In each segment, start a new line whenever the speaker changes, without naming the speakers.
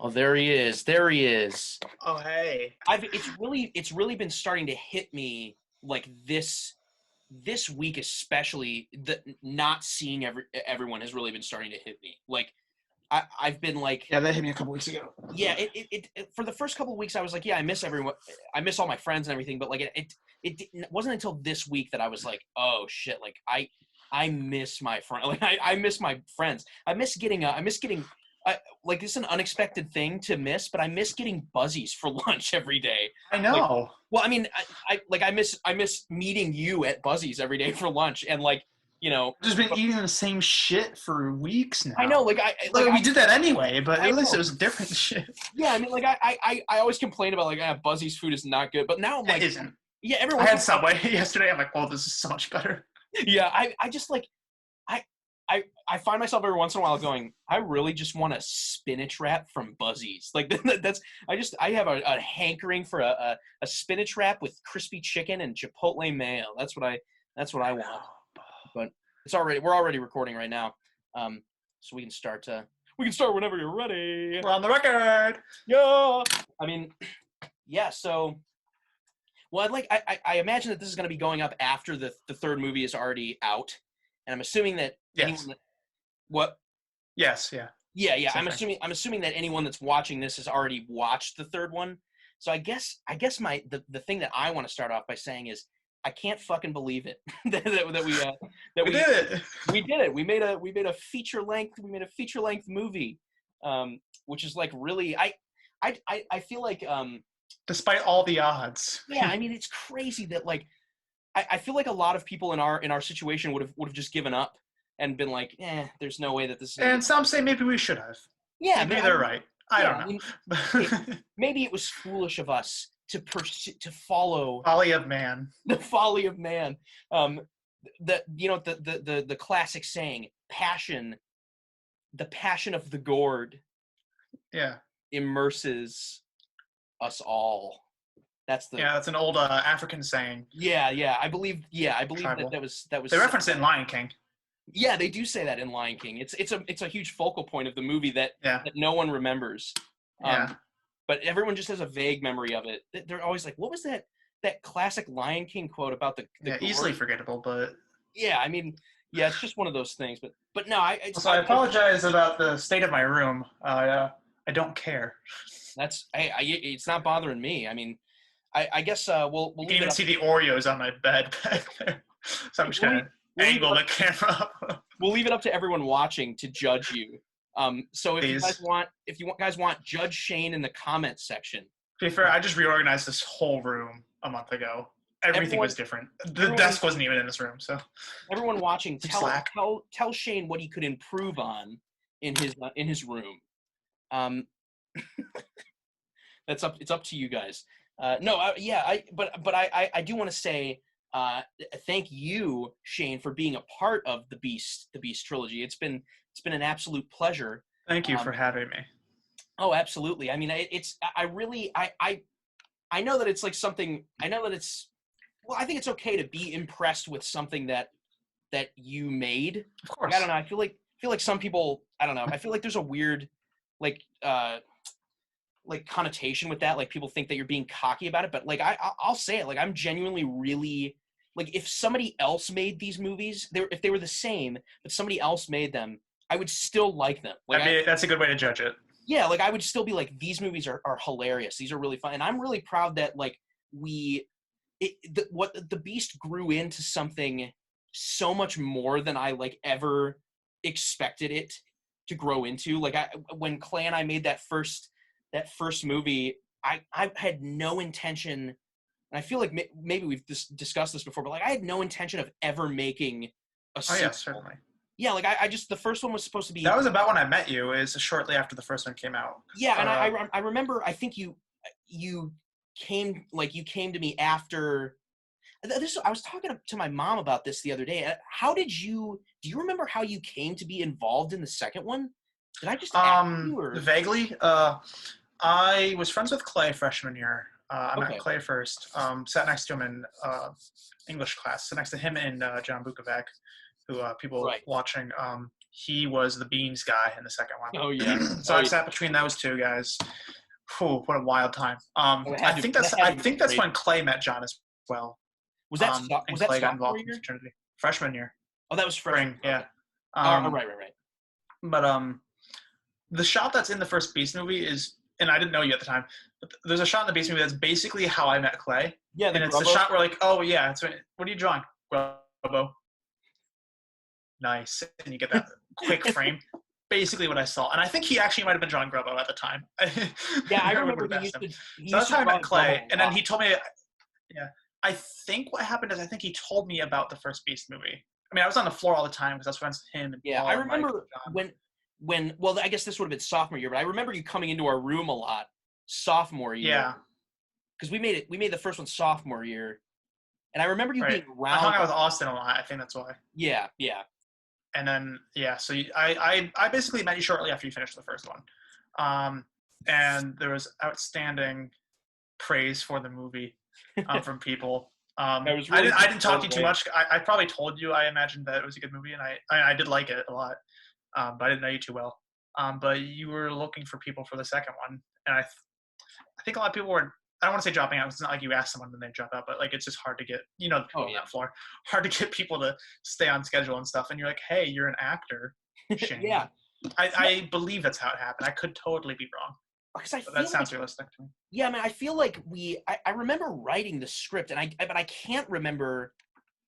Oh, there he is. There he is.
Oh, hey.
It's really been starting to hit me like this week especially that not seeing everyone has really been starting to hit me. Like I've been like,
Yeah, that hit me a couple weeks ago.
yeah, for the first couple of weeks I was like, yeah, I miss everyone. I miss all my friends and everything, but like it wasn't until this week that I was like, oh shit, like I miss my friend. Like I miss my friends. I miss getting like this is an unexpected thing to miss, but I miss getting buzzies for lunch every day.
I
Like,
know.
well, I mean, I miss meeting you at Buzzies every day for lunch, and like,
I've just been eating the same shit for weeks
I know,
now.
like
Like, we did that anyway, but
I
at least it
know,
was different shit.
yeah, I mean, like I always complain about like Buzzies food is not good, but now I'm
It
like,
isn't.
yeah, every
I
once in
had
a while,
Subway yesterday. I'm like, well, this is so much better.
yeah, I just like I I find myself every once in a while going, I really just want a spinach wrap from Buzzies. Like that's I have a hankering for a spinach wrap with crispy chicken and chipotle mayo. That's what I want. But we're already recording right now, so we can start whenever you're ready.
We're on the record.
Yeah, I mean, yeah. So, well, I imagine that this is going to be going up after the third movie is already out, and I'm assuming that
Yes.
what
Yes. Yeah.
yeah,
Same
I'm
thing.
assuming that anyone that's watching this has already watched the third one. So I guess the thing that I want to start off by saying is I can't fucking believe it that
We did it.
we did it. We made a feature length movie, which is like really I feel like
Despite all the odds.
yeah, I mean it's crazy that like I feel like a lot of people in our situation would have just given up and been like, there's no way that this is gonna
And
get.
some say maybe we should have.
Yeah,
Maybe they're right. I
yeah,
don't
I mean, hey,
know.
maybe it was foolish of us to follow
Folly of man.
the folly of man. Um, the classic saying, the passion of the gourd
Yeah.
immerses us all. That's the
Yeah, that's an old African saying.
yeah. I believe that
Tribal.
that was
They reference it in Lion King.
yeah, they do say that in Lion King. It's a huge focal point of the movie that
Yeah.
that no one remembers.
Yeah.
But everyone just has a vague memory of it. They're always like, "What was that classic Lion King quote about the
Yeah.
gourd?"
Easily forgettable, but
Yeah, I mean, yeah, it's just one of those things. But no,
also I apologize about the state of my room. I don't care.
it's not bothering me. I mean, I guess we'll
You can
leave it
even
up.
see the Oreos on my bed back there. So I'm just
We'll leave,
gonna
we'll leave it
angle
up.
the camera up.
We'll leave it up to everyone watching to judge you. So
Please.
if you guys want, judge Shane in the comments section.
To be fair, I just reorganized this whole room a month ago. Everything
Everyone,
was different. The
everyone,
desk wasn't even in this room, so
everyone watching,
keep
tell
slack.
tell Shane what he could improve on in his room. Um, it's up to you guys. No, yeah, I do want to say thank you, Shane, for being a part of the Beast trilogy. It's been an absolute pleasure.
Thank you for
Um,
having me.
oh, absolutely. I mean, I really I know that it's like something. I know that it's well. I think it's okay to be impressed with something that you made.
Of
Like I
course.
don't know. I feel like some people. I don't know. I feel like there's a weird like like connotation with that. Like people think that you're being cocky about it, but like I'll say it. Like I'm genuinely really like if somebody else made these movies, if they were the same, but somebody else made them, I would still like them. Like
That's a good way to judge it.
yeah, like I would still be like these movies are hilarious. These are really fun, and I'm really proud that like what the Beast grew into something so much more than I like ever expected it to grow into. Like when Clay and I made that first movie, I had no intention, and I feel like maybe we've discussed this before, but like I had no intention of ever making a
Oh
sequel.
yes, certainly.
Yeah, like I just the first one was supposed to
That
be
was about when I met you. Is shortly after the first one came out.
yeah, and I remember I think you came to me after this. I was talking to my mom about this the other day. Do you remember how you came to be involved in the second one? Did I just ask you or
Vaguely. I was friends with Clay freshman year. I met
okay?
Clay first. Sat next to him in English class. Sat next to him and John Bukovac, who people
Right.
watching. he was the Beans guy in the second one.
Oh yeah.
So I sat between those two guys. Whew, what a wild time. I think that's when Clay met John as well.
Was that
And
that
Clay got
sophomore
involved in
year?
fraternity. Freshman year.
Oh, that was freshman.
Yeah.
Okay. Right.
But the shot that's in the first Beast movie is, and I didn't know you at the time, but there's a shot in the Beast movie that's basically how I met Clay.
Yeah,
and it's the shot where like, oh yeah, what are you drawing? Grubbo. Nice, and you get that quick frame. Basically what I saw, and I think he actually might have been drawing Grubbo at the time.
Yeah, I remember
so that's how I met Clay, and then he told me. Yeah, I think what happened is I think he told me about the first Beast movie. I mean, I was on the floor all the time because I was friends with him. And
yeah,
Paul
I
and
remember
Mike
when. Well, I guess this would have been sophomore year, but I remember you coming into our room a lot sophomore year.
Yeah,
because we made the first one sophomore year, and I remember you being around.
I hung out with Austin a lot. I think that's why.
Yeah.
And then so I basically met you shortly after you finished the first one, and there was outstanding praise for the movie from people. I didn't talk to you too much. I probably told you I imagined that it was a good movie, and I did like it a lot, but I didn't know you too well. But you were looking for people for the second one, and I think a lot of people were. I don't want to say dropping out. It's not like you ask someone and they drop out, but like it's just hard to get, the people on that floor, hard to get people to stay on schedule and stuff. And you're like, hey, you're an actor. Shane.
Yeah.
I believe that's how it happened. I could totally be wrong.
Because
that sounds realistic to me.
Yeah, I mean, I feel like I remember writing the script, and but I can't remember,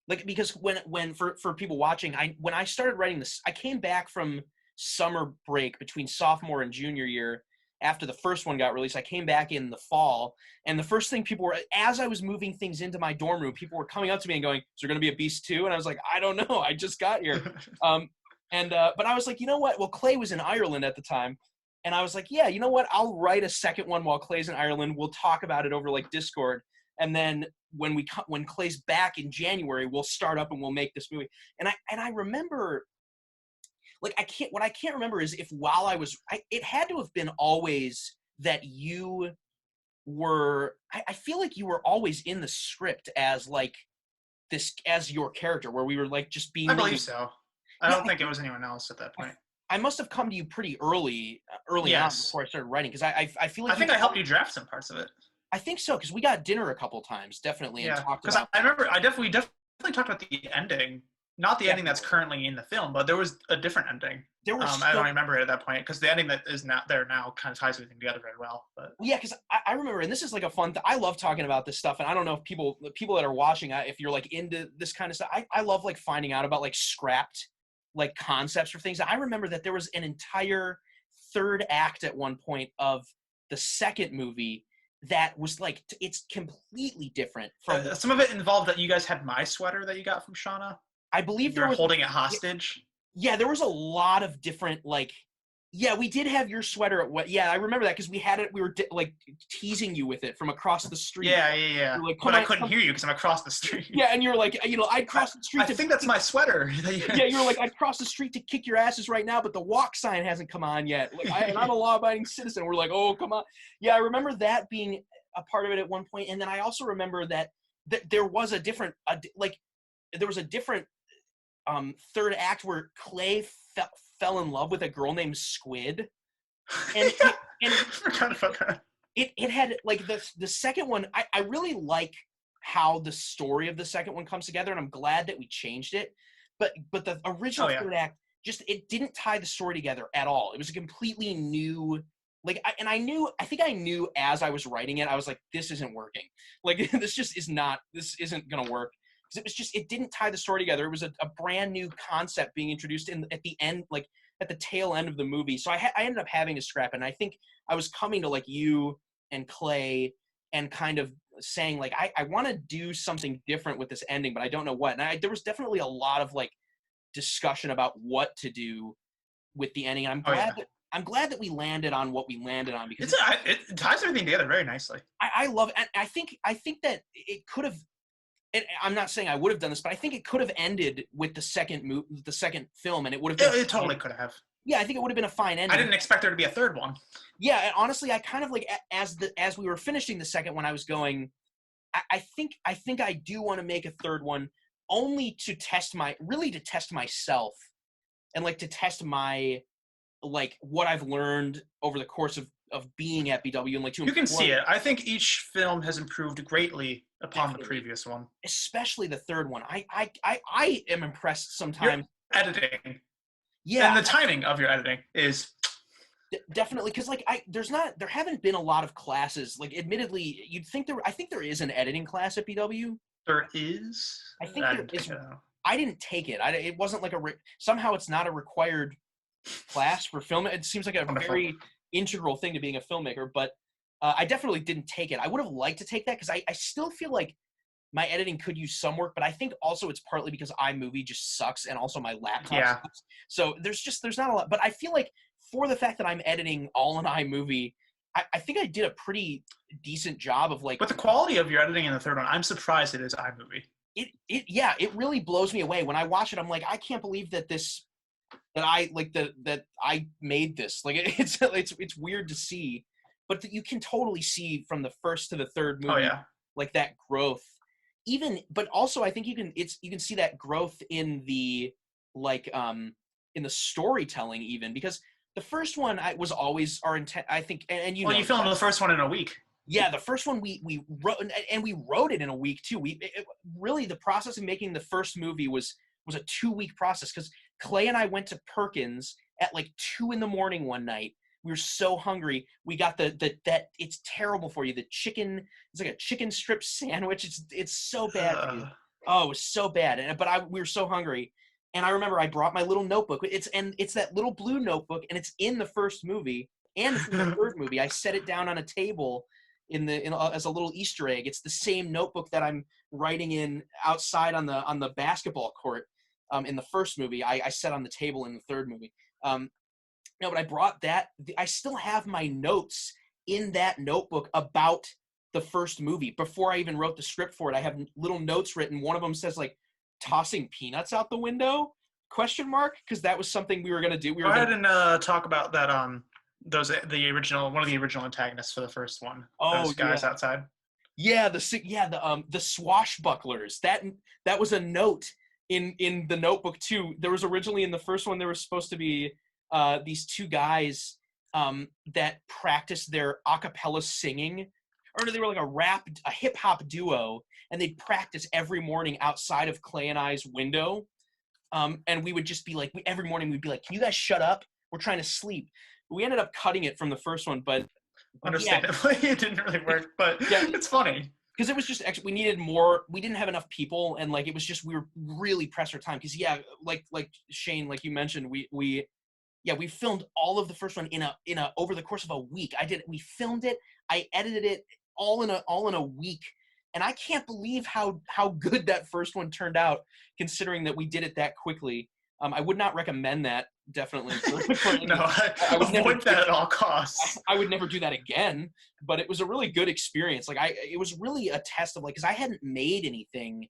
like, because when for people watching, when I started writing this, I came back from summer break between sophomore and junior year. After the first one got released, I came back in the fall, and the first thing people were, as I was moving things into my dorm room, people were coming up to me and going, "Is there going to be a Beast 2?" And I was like, "I don't know. I just got here." But I was like, you know what? Well, Clay was in Ireland at the time, and I was like, yeah, you know what? I'll write a second one while Clay's in Ireland. We'll talk about it over like Discord, and then when Clay's back in January, we'll start up and we'll make this movie. And I remember. Like, what I can't remember is if while I was, it had to have been always that you were, I feel like you were always in the script as like this, as your character, where we were like just being.
I believe so. I don't think it was anyone else at that point.
I must have come to you pretty early on before I started writing, because I feel like.
I think I helped you draft some parts of it.
I think so, because we got dinner a couple times, definitely.
Yeah, because I remember we definitely talked about the ending. Not the ending that's currently in the film, but there was a different ending. I don't remember it at that point, because the ending that is not there now kind of ties everything together very well. But
yeah, because I remember, and this is like a fun. I love talking about this stuff, and I don't know if people that are watching, if you're like into this kind of stuff, I love like finding out about like scrapped like concepts for things. I remember that there was an entire third act at one point of the second movie that was like it's completely different from.
Some of it involved that you guys had my sweater that you got from Shauna.
I believe
you were holding it hostage.
Yeah, there was a lot of different like. Yeah, we did have your sweater at what? Yeah, I remember that because we had it. We were like teasing you with it from across the street.
Yeah.
Like,
but I couldn't hear you because I'm across the street.
Yeah, and you're like, I'd cross the street.
I think that's my sweater.
Yeah, you were like, I'd cross the street to kick your asses right now, but the walk sign hasn't come on yet. Like, and I'm a law-abiding citizen. We're like, oh, come on. Yeah, I remember that being a part of it at one point, and then I also remember that there was a different, third act where Clay fell in love with a girl named Squid, and
I forgot about that.
It had like the second one. I really like how the story of the second one comes together, and I'm glad that we changed it. But the original third act it didn't tie the story together at all. It was a completely new. I think I knew as I was writing it, I was like, this isn't working. Like this isn't gonna work. It didn't tie the story together. It was a brand new concept being introduced at the end, like at the tail end of the movie. So I ended up having to scrap it. And I think I was coming to like you and Clay and kind of saying like, I want to do something different with this ending, but I don't know what. And there was definitely a lot of like discussion about what to do with the ending. And I'm glad that we landed on what we landed on, because
it ties everything together very nicely.
I love it. And I think that it could have. I'm not saying I would have done this, but I think it could have ended with the second film, and it would have been.
It totally could have.
Yeah, I think it would have been a fine ending.
I didn't expect there to be a third one.
Yeah, and honestly, I kind of like as we were finishing the second one, I was going, I think I do want to make a third one, only to test myself and like to test my like what I've learned over the course of being at BW and like to
You can see
employ
it. I think each film has improved greatly upon the
definitely,
previous one.
especially the third one. I am impressed
Your
sometimes.
editing
Yeah,
and the timing of your editing is
definitely, because like there haven't been a lot of classes. Like, admittedly, you'd think I think there is an editing class at BW.
there is.
I think
I
there
didn't
is.
take it out.
I didn't take it. It wasn't like somehow it's not a required class for film. It seems like a
Wonderful.
very integral thing to being a filmmaker, but I definitely didn't take it. I would have liked to take that because I still feel like my editing could use some work, but I think also it's partly because iMovie just sucks and also my laptop
Yeah.
sucks. So there's not a lot, but I feel like for the fact that I'm editing all in iMovie, I think I did a pretty decent job of like
But the quality of your editing in the third one, I'm surprised it is iMovie.
it really blows me away. When I watch it, I'm like, I can't believe that that I made this. Like it's weird to see, but you can totally see from the first to the third movie
Oh yeah.
like that growth. But also I think you can see that growth in the like in the storytelling, even because the first one was always our intent. I think, and you
Well,
know,
you filmed the first one in a week.
yeah, the first one we wrote, and we wrote it in a week too. Really, the process of making the first movie was a 2-week process because Clay and I went to Perkins at like 2 a.m. one night. We were so hungry. We got that it's terrible for you. The chicken, it's like a chicken strip sandwich. It's so bad for you. Oh, it was so bad. We were so hungry. And I remember I brought my little notebook. It's that little blue notebook, and it's in the first movie and it's in the third movie. I set it down on a table as a little Easter egg. It's the same notebook that I'm writing in outside on the basketball court in the first movie. I set on the table in the third movie. No, but I brought that. I still have my notes in that notebook about the first movie. Before I even wrote the script for it, I have little notes written. One of them says like tossing peanuts out the window ? Because that was something we were gonna do.
Go ahead and talk about that. The original one of the original antagonists for the first one.
Oh,
those guys
yeah.
outside.
Yeah, the swashbucklers. That was a note in the notebook too. There was originally in the first one there was supposed to be these two guys that practiced their a cappella singing, or they were like a hip hop duo, and they'd practice every morning outside of Clay and I's window. And we would just be like, every morning we'd be like, "Can you guys shut up? We're trying to sleep." We ended up cutting it from the first one, but
Understandably, it didn't really work, but
yeah,
it's funny.
Because it was just we needed more. We didn't have enough people, and like it was just we were really pressed for time. Because like Shane, like you mentioned, we filmed all of the first one in a over the course of a week. We filmed it, I edited it all in a week, and I can't believe how good that first one turned out, considering that we did it that quickly. I would not recommend that, definitely.
No, I would avoid that at all costs.
I would never do that again, but it was a really good experience. Like it was really a test of like, because I hadn't made anything.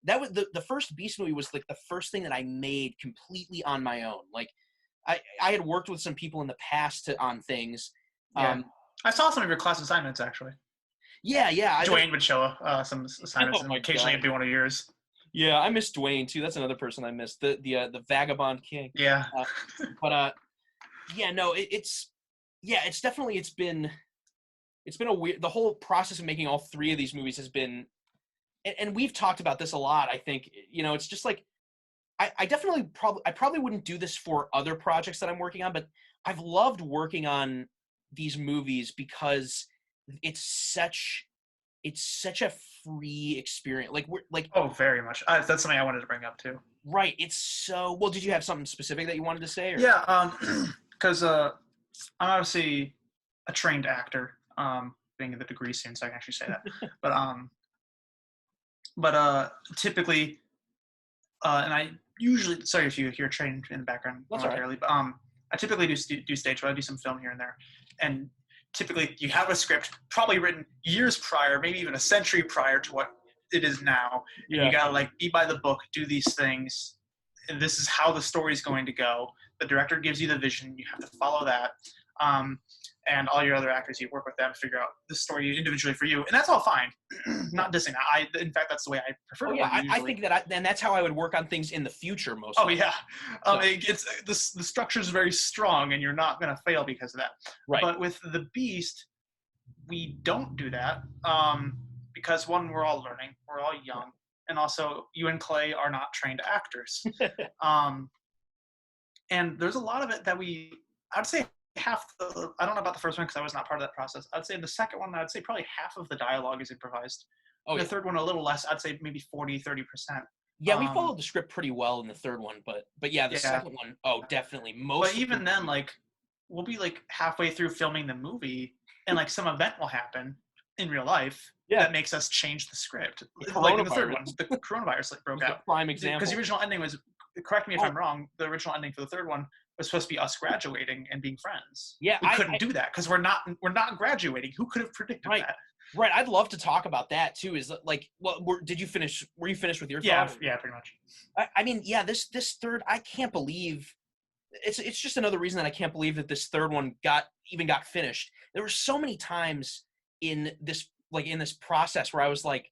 That was the first Beast movie was like the first thing that I made completely on my own. Like I had worked with some people in the past on things.
Yeah. I saw some of your class assignments actually.
Yeah.
Dwayne would show some assignments, and occasionally it'd be one of yours.
Yeah, I miss Dwayne too. That's another person I missed. The Vagabond King.
Yeah.
It's definitely it's been a weird. The whole process of making all 3 of these movies has been, and we've talked about this a lot. I think it's just like I probably wouldn't do this for other projects that I'm working on, but I've loved working on these movies because it's such a free experience. Like we're like
very much. That's something I wanted to bring up too.
Right. It's so well. Did you have something specific that you wanted to say? Or?
Yeah. Because I'm obviously a trained actor, being the degree soon, so I can actually say that. but typically, and I usually, sorry if you hear trained in the background momentarily, but I typically do stage, but I do some film here and there, and typically you have a script probably written years prior, maybe even a century prior to what it is now. And you gotta like be by the book, do these things. And this is how the story is going to go. The director gives you the vision. You have to follow that. and all your other actors, you work with them to figure out the story individually for you, and that's all fine. Not dissing that. In fact, that's the way I prefer to work
I
usually.
think that, and that's how I would work on things in the future most.
Oh yeah,
So,
it's the structure is very strong, and you're not going to fail because of that.
right.
But with the Beast, we don't do that because one, we're all learning, we're all young, and also you and Clay are not trained actors. And there's a lot of it that I'd say I don't know about the first one because I was not part of that process. I'd say in the second one, I'd say probably half of the dialogue is improvised.
Oh,
the third one, a little less. I'd say maybe 40-30%.
Yeah, we followed the script pretty well in the third one, but yeah, the second one, definitely.
But even then, like, we'll be like halfway through filming the movie, and like some event will happen in real life that makes us change the script. Like in the third one, the coronavirus broke out.
Prime example.
Because the original ending was, correct me if I'm wrong, the original ending for the third one was supposed to be us graduating and being friends.
Yeah,
we couldn't do that because we're not graduating. Who could have predicted that?
Right, I'd love to talk about that too. Is like, well, were you finished with your thoughts?
Yeah, pretty much.
I mean, yeah, this third, I can't believe it's just another reason that I can't believe that this third one got finished. There were so many times in this process where I was like,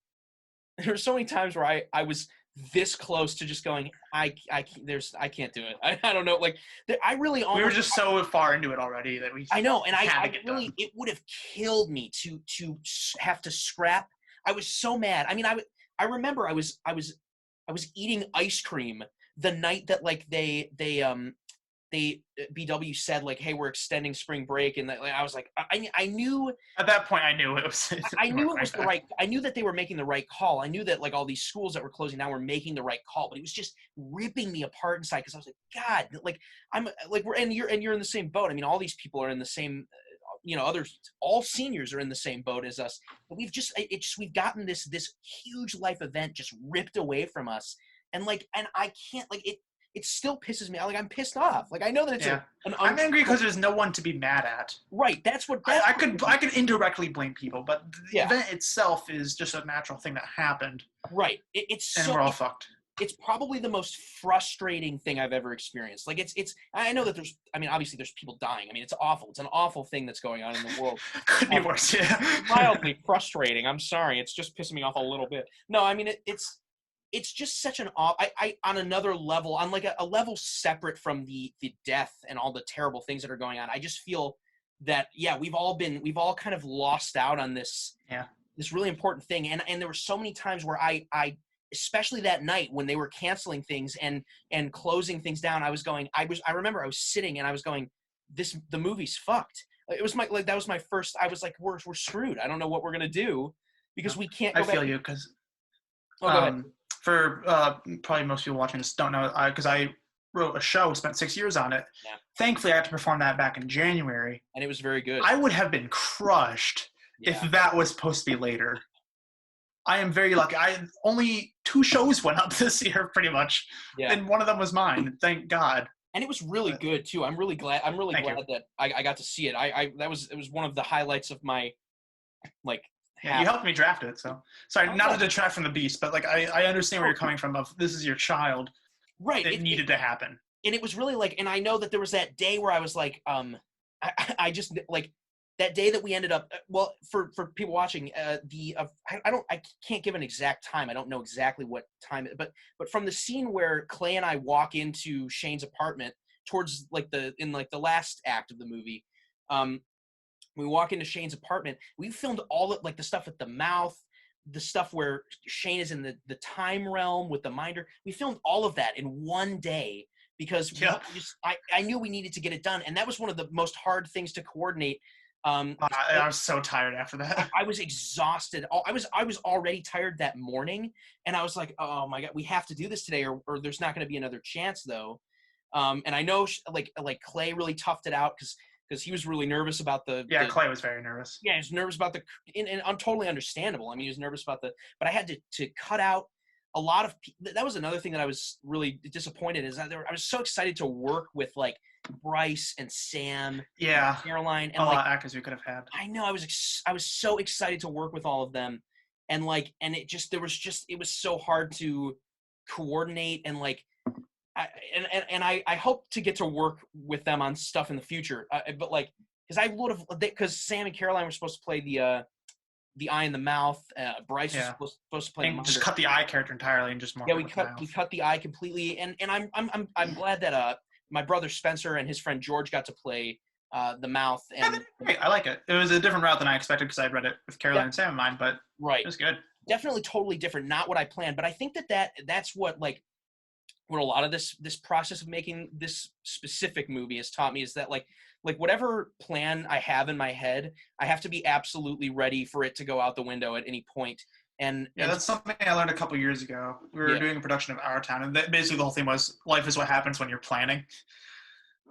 there were so many times where I was this close to just going, I can't do it. I don't know. Like, I really almost,
we were just so far into it already that we.
I know, and I really
done.
It would have killed me to have to scrap. I was so mad. I mean, I remember I was eating ice cream the night that like they BW said like, hey, we're extending spring break, and I was like, I knew
at that point I knew it was.
I knew it was the right. I knew that they were making the right call. I knew that like all these schools that were closing down were making the right call, but it was just ripping me apart inside because I was like, God, like I'm like you're in the same boat. I mean, all these people are in the same. All seniors are in the same boat as us. But we've gotten this huge life event just ripped away from us, and I can't It still pisses me. Like I'm pissed off. Like I know that it's
I'm angry because there's no one to be mad at.
Right. That's what
I could indirectly blame people, but the event itself is just a natural thing that happened.
Right.
We're all fucked.
It's probably the most frustrating thing I've ever experienced. Like it's. I know that obviously there's people dying. I mean, it's awful. It's an awful thing that's going on in the world.
Could be worse. Yeah.
Mildly frustrating. I'm sorry. It's just pissing me off a little bit. No, I mean it's just such an I on another level, on like a level separate from the death and all the terrible things that are going on. I just feel that we've all kind of lost out on this this really important thing, and there were so many times where I especially that night when they were canceling things and closing things down, I remember I was sitting and I was going, the movie's fucked. It was that was my first. I was like, we're screwed. I don't know what we're gonna do because we can't go back.
I feel you because
go ahead.
For probably most people watching this don't know, because I wrote a show, spent 6 years on it.
Yeah.
Thankfully, I had to perform that back in January.
And it was very good.
I would have been crushed if that was supposed to be later. I am very lucky. Only 2 shows went up this year, pretty much. Yeah. And one of them was mine. Thank God.
And it was really good too. I'm really glad that I got to see it. It was one of the highlights of my
Yeah, you helped me draft it, so sorry, not to detract from the Beast, but like I understand where you're coming from. Of this is your child,
right?
It needed to happen,
and it was really and I know that there was that day where I was like, I just like that day that we ended up. Well, for people watching, I can't give an exact time. I don't know exactly what time, but from the scene where Clay and I walk into Shane's apartment towards the last act of the movie. We walk into Shane's apartment. We filmed all of the stuff with the mouth, the stuff where Shane is in the time realm with the minder. We filmed all of that in one day because I knew we needed to get it done, and that was one of the most hard things to coordinate.
I was so tired after that.
I was exhausted. I was already tired that morning, and I was like, "Oh my God, we have to do this today, or there's not going to be another chance, though." And I know Clay really toughed it out because he was really nervous about
Clay was very nervous.
Yeah, he was nervous about and totally understandable. I mean, he was nervous about but I had to cut out a lot of, that was another thing that I was really disappointed is that I was so excited to work with Bryce and Sam, and Caroline, and
a lot of actors we could have had.
I know, I was so excited to work with all of them, and it was so hard to coordinate and I hope to get to work with them on stuff in the future. But I would have, because Sam and Caroline were supposed to play the eye in the mouth. Bryce was
Yeah.
supposed to play the
And just
minder.
cut the eye character entirely and just more
Yeah,
with the mouth.
we cut the eye completely, and I'm glad that my brother Spencer and his friend George got to play the mouth.
Yeah,
And
great. I like it. It was a different route than I expected because I'd read it with Caroline
that,
and Sam in mind, but
right,
it was good.
definitely totally different, not what I planned. But I think that's what what a lot of this process of making this specific movie has taught me, is that like whatever plan I have in my head, I have to be absolutely ready for it to go out the window at any point.
Yeah, that's something I learned a couple years ago. We were
Yeah,
doing a production of Our Town, and basically the whole thing was life is what happens when you're planning.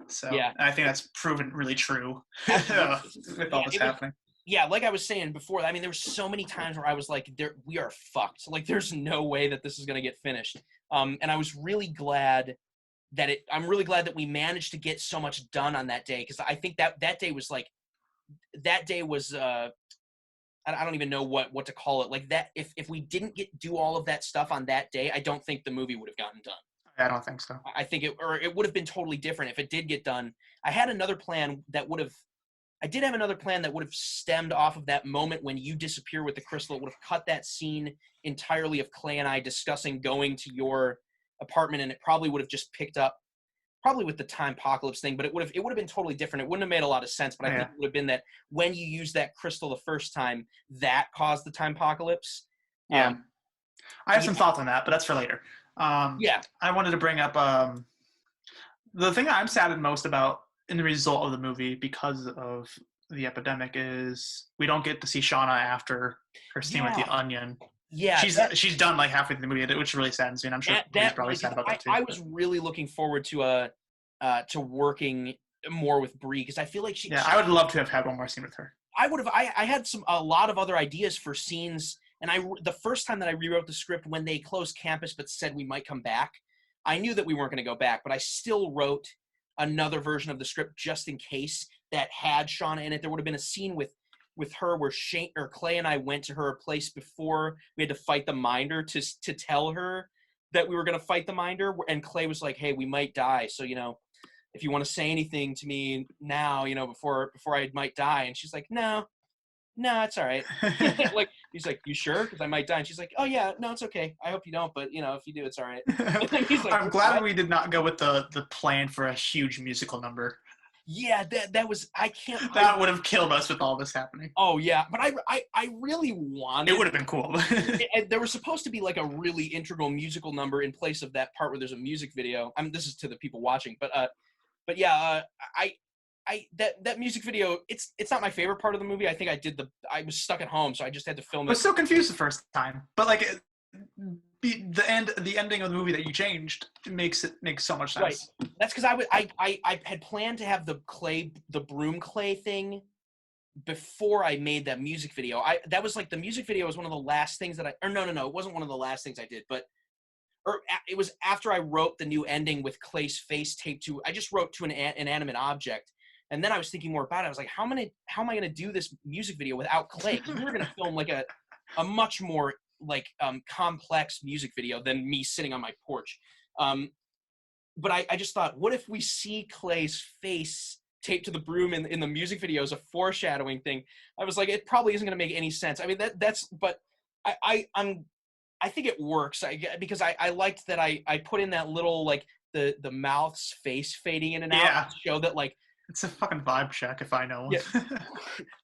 So
yeah,
I think that's proven really true
absolutely.
with all
Yeah,
this happening.
yeah, like I was saying before, I mean, there were so many times where I was like, we are fucked. Like, there's no way that this is going to get finished. And I was really glad I'm really glad that we managed to get so much done on that day. Cause I think that day was I don't even know what to call it. Like that, if we didn't do all of that stuff on that day, I don't think the movie would have gotten done.
I don't think so.
I think it would have been totally different if it did get done. I had another plan that would have, I did have another plan that would have stemmed off of that moment when you disappear with the crystal. It would have cut that scene entirely of Clay and I discussing going to your apartment, and it probably would have just picked up, probably with the time apocalypse thing, but it would have been totally different. It wouldn't have made a lot of sense, but I think it would have been that when you use that crystal the first time, that caused the time apocalypse.
Yeah. I have some thoughts on that, but that's for later.
Yeah.
I wanted to bring up the thing I'm saddened most about in the result of the movie because of the epidemic is we don't get to see Shauna after her scene with the onion.
Yeah,
she's done like halfway through the movie, which really saddens me, and I'm sure he's probably sad about that too.
I was really looking forward to working more with Brie, because I feel like
I would love to have had one more scene with her.
I had a lot of other ideas for scenes, and the first time that I rewrote the script when they closed campus but said we might come back, I knew that we weren't going to go back, but I still wrote another version of the script just in case that had Shauna in it. There would have been a scene with her where Clay and I went to her place before we had to fight the Minder to tell her that we were going to fight the Minder, and Clay was like, "Hey, we might die, so if you want to say anything to me now, before I might die." And she's like, no, it's all right. Like, he's like, "You sure? Because I might die." And she's like, "Oh yeah, no, it's okay. I hope you don't, but if you do, it's all right." He's like,
I'm glad we did not go with the plan for a huge musical number.
Yeah, that was, I can't.
That would have killed us with all this happening.
Oh yeah, but I really wanted.
It would have been cool.
There was supposed to be like a really integral musical number in place of that part where there's a music video. I mean, this is to the people watching, but yeah, that music video, it's not my favorite part of the movie. I think I was stuck at home, so I just had to film it.
I was so confused the first time, but like the ending of the movie that you changed makes so much sense.
Right. That's because I had planned to have the broom clay thing before I made that music video. That was like, the music video was one of the last things that no, it wasn't one of the last things I did, but it was after I wrote the new ending with Clay's face taped to. I just wrote to an inanimate object, and then I was thinking more about it. I was like, how am I going to do this music video without Clay? Because we were going to film like a much more like complex music video than me sitting on my porch. But I just thought, what if we see Clay's face taped to the broom in the music video as a foreshadowing thing? I was like, it probably isn't going to make any sense. I mean, but I think it works because I liked that I put in that little, like, the mouth's face fading in and out to show that, like,
it's a fucking vibe check if I know one.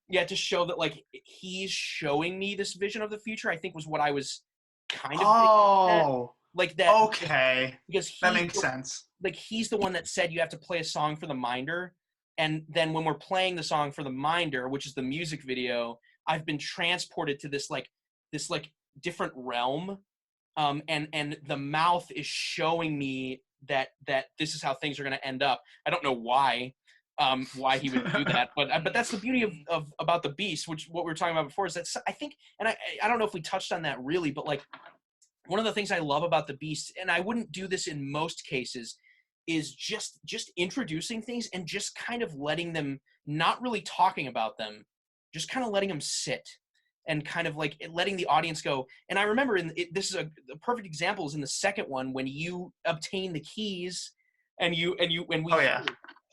Yeah, to show that, like, he's showing me this vision of the future, I think was what I was kind of like that.
Okay. Because that makes sense.
Like, he's the one that said you have to play a song for the Minder, and then when we're playing the song for the Minder, which is the music video, I've been transported to this different realm, and the mouth is showing me that this is how things are going to end up. I don't know why he would do that, but that's the beauty of about the Beast, which what we were talking about before, is that I think, and I don't know if we touched on that really, but like, one of the things I love about the Beast, and I wouldn't do this in most cases, is just introducing things and just kind of letting them, not really talking about them, just kind of letting them sit and kind of like letting the audience go. And I remember this is a perfect example is in the second one when you obtain the keys and we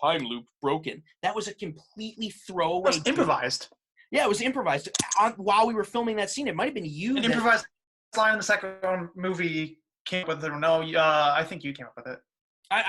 time loop broken. That was a completely
It
throwaway
was improvised.
Yeah, it was improvised while we were filming that scene. It might have been you
An
that
improvised line in the second movie came up with it. No, I think you came up with it.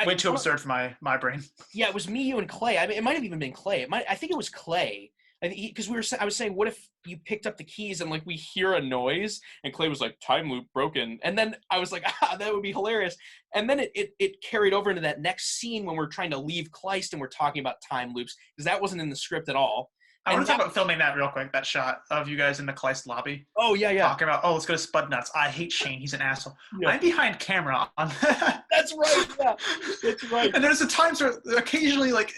Way too absurd for my brain.
Yeah, it was me, you, and Clay. I mean, it might have even been Clay. I think it was Clay. Because I was saying, what if you picked up the keys and like we hear a noise, and Clay was like, time loop broken, and then I was like, that would be hilarious. And then it carried over into that next scene when we're trying to leave Kleist and we're talking about time loops, because that wasn't in the script at all.
I want to talk about filming that real quick. That shot of you guys in the Kleist lobby.
Oh yeah.
Talking about, let's go to Spud Nuts. I hate Shane. He's an asshole.
Yeah.
I'm behind camera on that.
That's right. Yeah, that's right.
And there's the times where occasionally, like,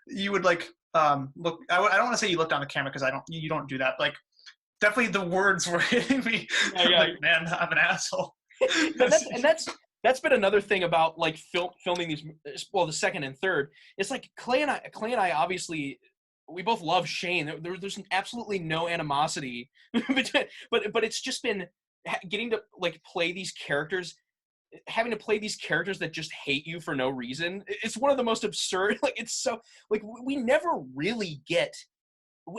you would like look. I don't want to say you look down the camera because you don't do that. Like, definitely the words were hitting me.
Yeah.
Like, man, I'm an asshole.
That's been another thing about like filming these. Well, the second and third, it's like Clay and I obviously. We both love Shane. There's absolutely no animosity, but it's just been getting to like play these characters, having to play these characters that just hate you for no reason. It's one of the most absurd. Like it's so like we never really get.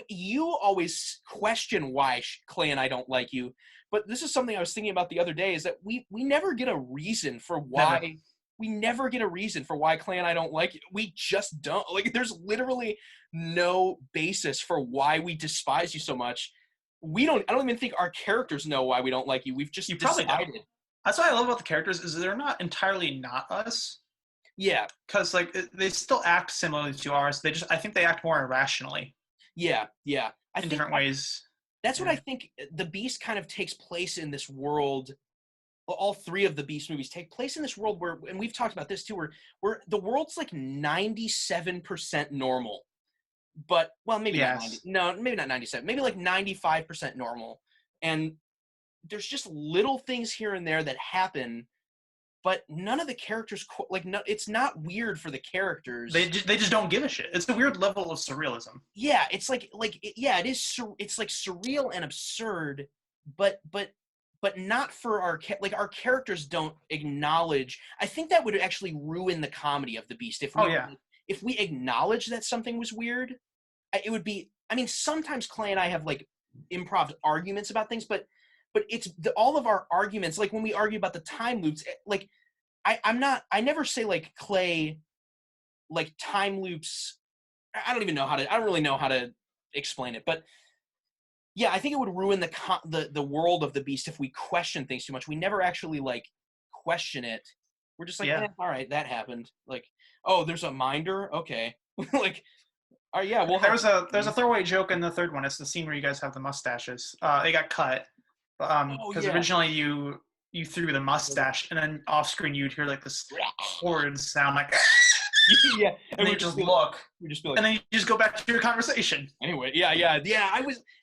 You always question why Clay and I don't like you, but this is something I was thinking about the other day. Is that we never get a reason for why. Never. We never get a reason for why Clay and I don't like you. We just don't. Like, there's literally no basis for why we despise you so much. I don't even think our characters know why we don't like you. We've just decided.
Probably don't. That's what I love about the characters is they're not entirely not us.
Yeah.
Because, like, they still act similarly to ours. I think they act more irrationally.
Yeah.
In different ways.
That's what I think. The Beast kind of takes place in this world. All three of the Beast movies take place in this world where, and we've talked about this too, where the world's like 97% normal, but maybe not 90, no, maybe not 97, maybe like 95% normal, and there's just little things here and there that happen, but none of the characters it's not weird for the characters.
They just don't give a shit. It's a weird level of surrealism. Yeah,
it's it is. It's like surreal and absurd, but not for our characters don't acknowledge. I think that would actually ruin the comedy of the Beast if we acknowledge that something was weird. It would be. I mean, sometimes Clay and I have like improv arguments about things, but it's all of our arguments. Like when we argue about the time loops, like I never say like Clay, like time loops. I don't really know how to explain it, but. Yeah, I think it would ruin the world of the Beast if we question things too much. We never actually like question it. We're just like, all right, that happened. Like, oh, there's a minder, okay. Like, all right, yeah. Well,
there's a throwaway joke in the third one. It's the scene where you guys have the mustaches. They got cut because originally you threw the mustache, and then off screen you'd hear like this horrid sound, like.
Yeah,
and then you just look. And then you just go back to your conversation.
Anyway, yeah.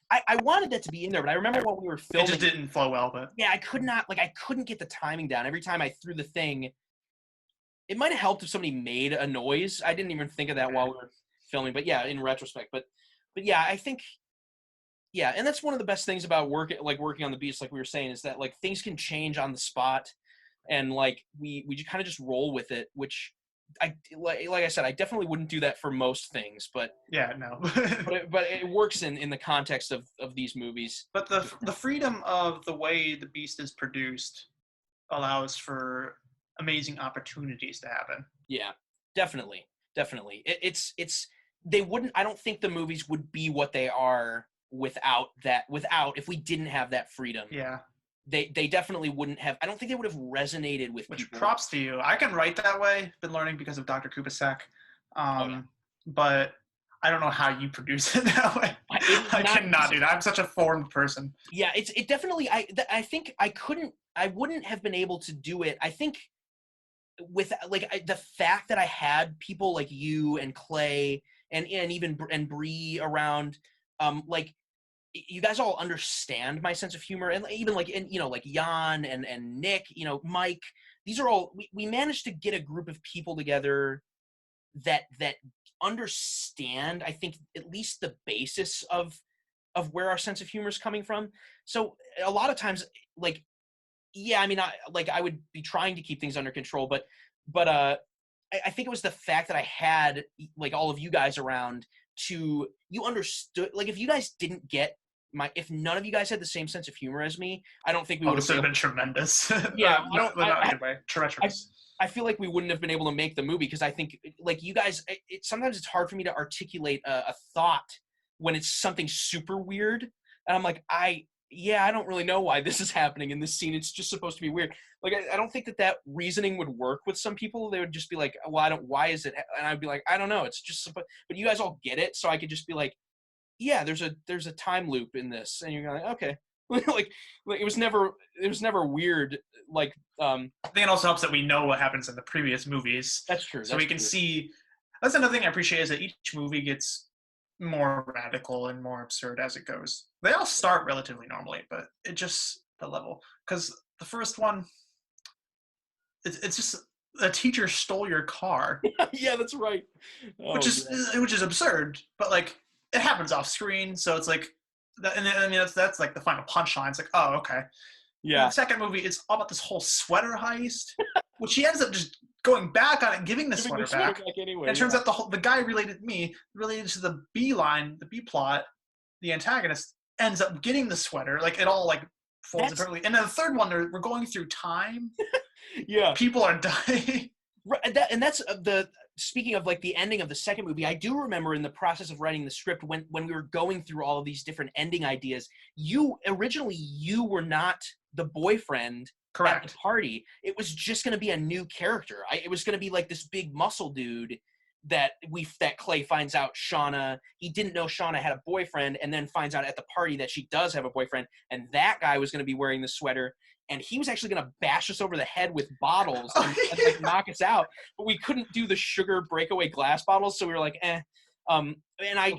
I wanted that to be in there, but I remember when we were filming.
It just didn't flow well, but.
Yeah, I couldn't get the timing down. Every time I threw the thing, it might have helped if somebody made a noise. I didn't even think of that while we were filming, but yeah, in retrospect. But yeah, I think, yeah, and that's one of the best things about working on the Beast, like we were saying, is that like things can change on the spot, and like we kind of just roll with it, which. Like I said, I definitely wouldn't do that for most things, but
yeah, no.
but it works in the context of these movies.
But the freedom of the way the Beast is produced allows for amazing opportunities to happen.
Yeah, definitely. It's they wouldn't. I don't think the movies would be what they are without if we didn't have that freedom.
Yeah.
They definitely wouldn't have. I don't think they would have resonated with people.
Props to you. I can write that way. Been learning because of Dr. Kubisak. But I don't know how you produce it that way. I cannot do that. I'm such a formed person.
Yeah, it definitely. I think I wouldn't have been able to do it. I think with the fact that I had people like you and Clay and even Bree around, like. You guys all understand my sense of humor, and even like Jan and Nick, Mike. These are all we managed to get a group of people together that understand. I think at least the basis of where our sense of humor is coming from. So a lot of times, like, yeah, I mean, I would be trying to keep things under control, but I think it was the fact that I had like all of you guys around you understood, like if you guys didn't get if none of you guys had the same sense of humor as me, I don't think we
Oh,
would have
this would
been
have
able.
been tremendous.
Yeah, I don't.
Not in a good way.
I
Treacherous.
I feel like we wouldn't have been able to make the movie because I think like you guys, sometimes it's hard for me to articulate a thought when it's something super weird, and I'm like, yeah, I don't really know why this is happening in this scene. It's just supposed to be weird. Like I don't think that reasoning would work with some people. They would just be like, well, I don't. Why is it? And I'd be like, I don't know. It's just. But you guys all get it, so I could just be like, yeah, there's a time loop in this, and you're like, okay. like it was never weird. Like
I think it also helps that we know what happens in the previous movies.
That's true.
So we can see. That's another thing I appreciate is that each movie gets more radical and more absurd as it goes. They all start relatively normally, but it just the level. Because the first one, it's just a teacher stole your car.
Yeah, that's right.
Which is absurd, but like it happens off screen, so it's like. And I mean that's like the final punchline. It's like, oh, okay.
Yeah.
In the second movie, it's all about this whole sweater heist, which he ends up just going back on it, giving the sweater back.
Anyway,
and it turns out the guy related to the B plot, the antagonist ends up getting the sweater. Like it all like folds perfectly. And then the third one, we're going through time.
Yeah.
People are dying.
Right, and that's speaking of like the ending of the second movie, I do remember in the process of writing the script when we were going through all of these different ending ideas, you were not the boyfriend.
Correct.
At the party. It was just going to be a new character. It was going to be like this big muscle dude that Clay finds out he didn't know Shauna had a boyfriend, and then finds out at the party that she does have a boyfriend, and that guy was going to be wearing the sweater. And he was actually going to bash us over the head with bottles and like knock us out, but we couldn't do the sugar breakaway glass bottles, so we were like, eh. And I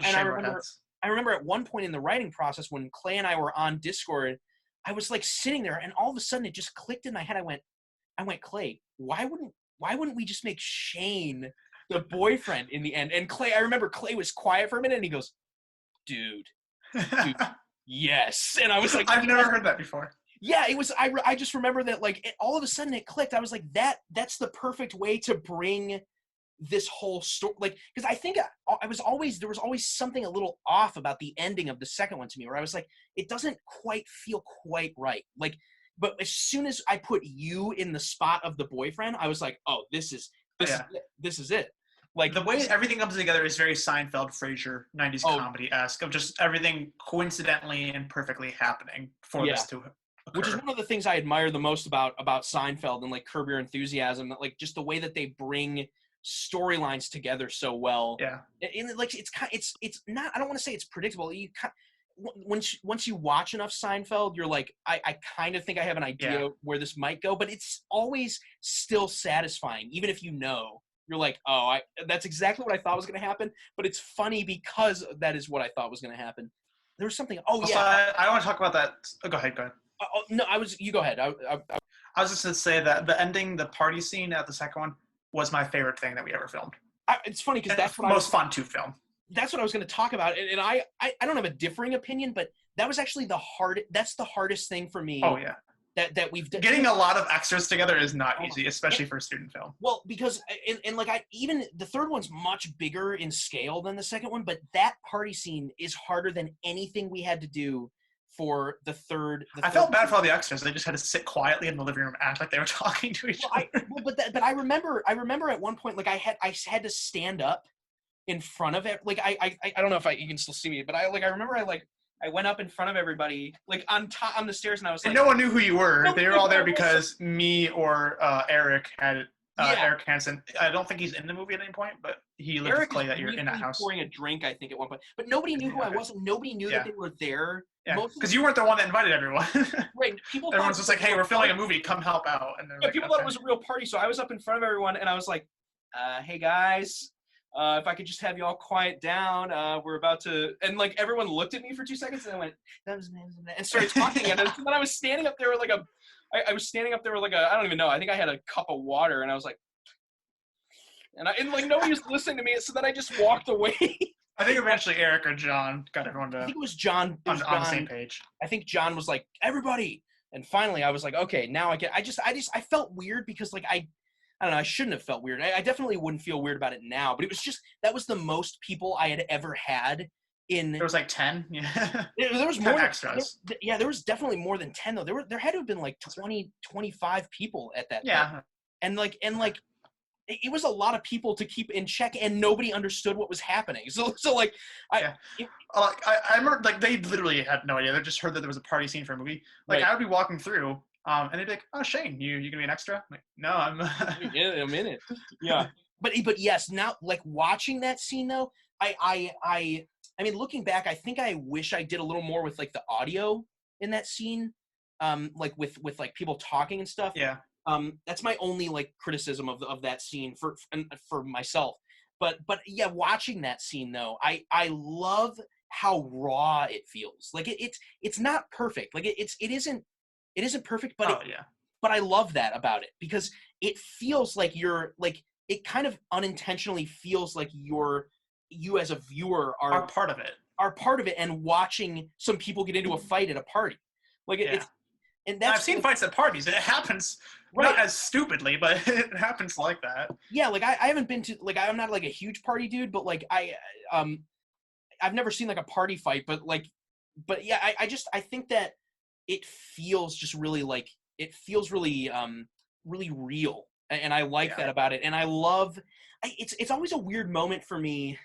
remember at one point in the writing process when Clay and I were on Discord, I was like sitting there, and all of a sudden it just clicked in my head. I went, Clay, why wouldn't we just make Shane the boyfriend in the end? And I remember Clay was quiet for a minute, and he goes, dude, yes. And I was like,
I've never heard that before.
Yeah, it was. I just remember that like all of a sudden it clicked. I was like, that's the perfect way to bring this whole story. Like, because I think there was always something a little off about the ending of the second one to me, where I was like, it doesn't quite feel quite right. Like, but as soon as I put you in the spot of the boyfriend, I was like, oh, this is it. Like
the way everything comes together is very Seinfeld, Frasier, 90s comedy-esque of just everything coincidentally and perfectly happening for this to occur.
Which is one of the things I admire the most about Seinfeld and like Curb Your Enthusiasm, that like just the way that they bring storylines together so well.
Yeah.
And like it's not, I don't want to say it's predictable. Once you watch enough Seinfeld, you're like, I kind of think I have an idea where this might go, but it's always still satisfying, even if you know. You're like, oh, that's exactly what I thought was going to happen, but it's funny because that is what I thought was going to happen. There was something. Oh,
also,
yeah.
I want to talk about that. Oh, go ahead.
No, you go ahead.
I was just going to say that the ending, the party scene at the second one, was my favorite thing that we ever filmed.
It's funny because that's what
most fun to film.
That's what I was going to talk about, and I don't have a differing opinion, but that was actually that's the hardest thing for me.
Oh yeah.
That we've done.
Getting a lot of extras together is not easy, especially for a student film.
Well, because and like even the third one's much bigger in scale than the second one, but that party scene is harder than anything we had to do for the third.
I felt bad for all the extras. They just had to sit quietly in the living room and act like they were talking to each other.
But I remember at one point, like I had to stand up in front of it. Like I don't know if you can still see me, but I remember I went up in front of everybody, like on the stairs, and I was like,
and no one knew who you were. They were all there because me or Eric had Eric Hansen. I don't think he's in the movie at any point, but he lived with Clay that you're in that house.
Pouring a drink, I think, at one point, but nobody knew who I was, and nobody knew that they were there.
Yeah, because you weren't the one that invited everyone.
Right.
Everyone's just like, "Hey, we're filming a movie. Come help out." And
people thought it was a real party, so I was up in front of everyone, and I was like, "Hey guys, if I could just have you all quiet down, we're about to," and like everyone looked at me for 2 seconds, and I went, and started talking, and then I was standing up there with like I don't even know, I think I had a cup of water, and I was like, and like nobody was listening to me, so then I just walked away.
I think eventually Eric or John got everyone to.
I think it was John.
On the same page.
I think John was like, everybody, and finally I was like, okay, now I felt weird because like I don't know, I shouldn't have felt weird. I definitely wouldn't feel weird about it now, but it was just, that was the most people I had ever had in.
There was like 10. Yeah.
There was
10
more
extras.
yeah, there was definitely more than 10 though. There had to have been like 20, 25 people at that
Yeah.
time. And like it was a lot of people to keep in check, and nobody understood what was happening. So like
Yeah. I remember, like, they literally had no idea. They just heard that there was a party scene for a movie. Like,
right.
I would be walking through, and they'd be like, "Oh, Shane, you gonna be an extra?" I'm like, no, I'm.
Yeah, I'm in it. Yeah. But yes, now like watching that scene though, I mean, looking back, I think I wish I did a little more with like the audio in that scene, like with like people talking and stuff.
Yeah.
That's my only like criticism of that scene for myself. But yeah, watching that scene though, I love how raw it feels. Like it's not perfect. Like it isn't perfect, but
Yeah.
but I love that about it because it feels like you're like, it kind of unintentionally feels like you as a viewer
Are part of it.
are part of it and watching some people get into a fight at a party. Like
Yeah.
it's, and that's
I've seen fights at parties. It happens,
right.
Not as stupidly, but it happens like that.
Yeah, like I haven't been to, like, I'm not like a huge party dude, but like I've never seen like a party fight, but yeah, I think that it feels just really like, it feels really really real, and I like that about it, and I love. It's always a weird moment for me.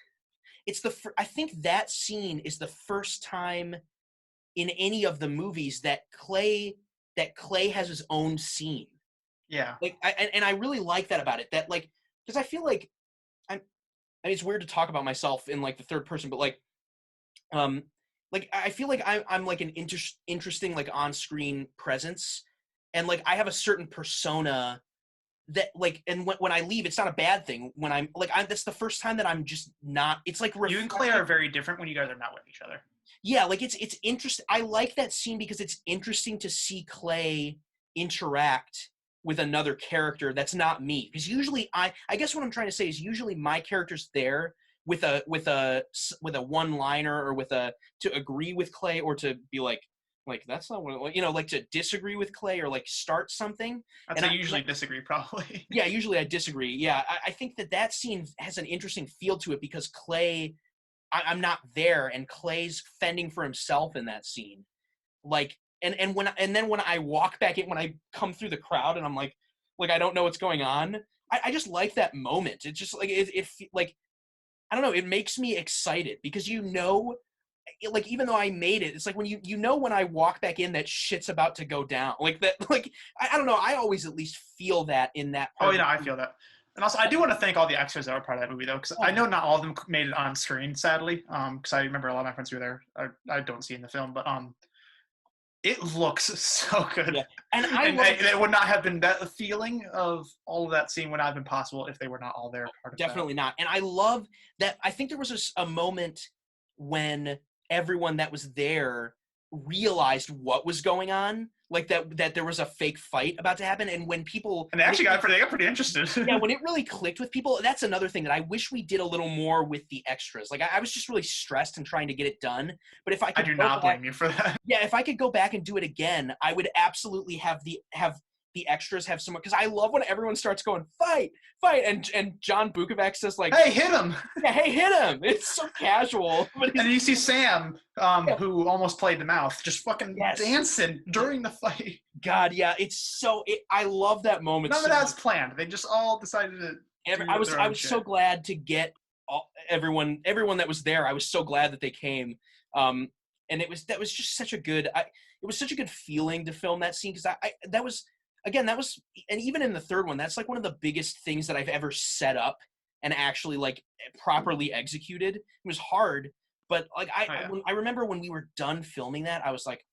I think that scene is the first time in any of the movies that Clay has his own scene.
Yeah.
Like I really like that about it. That like, because I feel like I mean, it's weird to talk about myself in like the third person, but like I feel like I'm like an interesting like on-screen presence, and like I have a certain persona that like, and when I leave, it's not a bad thing. When I'm like, that's the first time that I'm just not. It's like
You and Clay are very different when you guys are not with each other.
Yeah, like it's interesting. I like that scene because it's interesting to see Clay interact with another character that's not me. Because usually, I guess what I'm trying to say is usually my character's there with a one-liner or to agree with Clay or to be like that's not what, like to disagree with Clay or like start something.
I usually disagree, probably.
Yeah, usually I disagree. Yeah, I think that scene has an interesting feel to it because Clay, I'm not there, and Clay's fending for himself in that scene. Like, and then when I walk back in, when I come through the crowd, and I'm like I don't know what's going on. I just like that moment. It's just like it like, I don't know. It makes me excited because like even though I made it, it's like when when I walk back in that shit's about to go down. Like that. Like I don't know. I always at least feel that in that part.
Oh yeah, I feel that. And also, I do want to thank all the extras that were part of that movie, though, because I know not all of them made it on screen, sadly. Because I remember a lot of my friends who were there. I don't see in the film, but it looks so good.
Yeah. And
it would not have been that feeling of all of that scene would not have been possible if they were not all there.
Definitely not. And I love that. I think there was a moment when everyone that was there realized what was going on, like that there was a fake fight about to happen, and when people
they actually got pretty interested.
Yeah, when it really clicked with people, that's another thing that I wish we did a little more with the extras. Like I was just really stressed and trying to get it done. But if I could,
I do not blame you for that.
Yeah, if I could go back and do it again, I would absolutely have the extras have someone, because I love when everyone starts going fight, and John Bukovac says like,
"Hey, hit him!"
Yeah, hey, hit him! It's so casual.
And then you see Sam, who almost played the mouth, just fucking dancing during the fight.
God, yeah, I love that moment.
None of that's planned. They just all decided to.
I was so glad to get everyone that was there. I was so glad that they came. And that was just such a good. It was such a good feeling to film that scene, because that was, and even in the third one, that's like one of the biggest things that I've ever set up and actually like properly executed. It was hard, but like I remember when we were done filming that, I was like,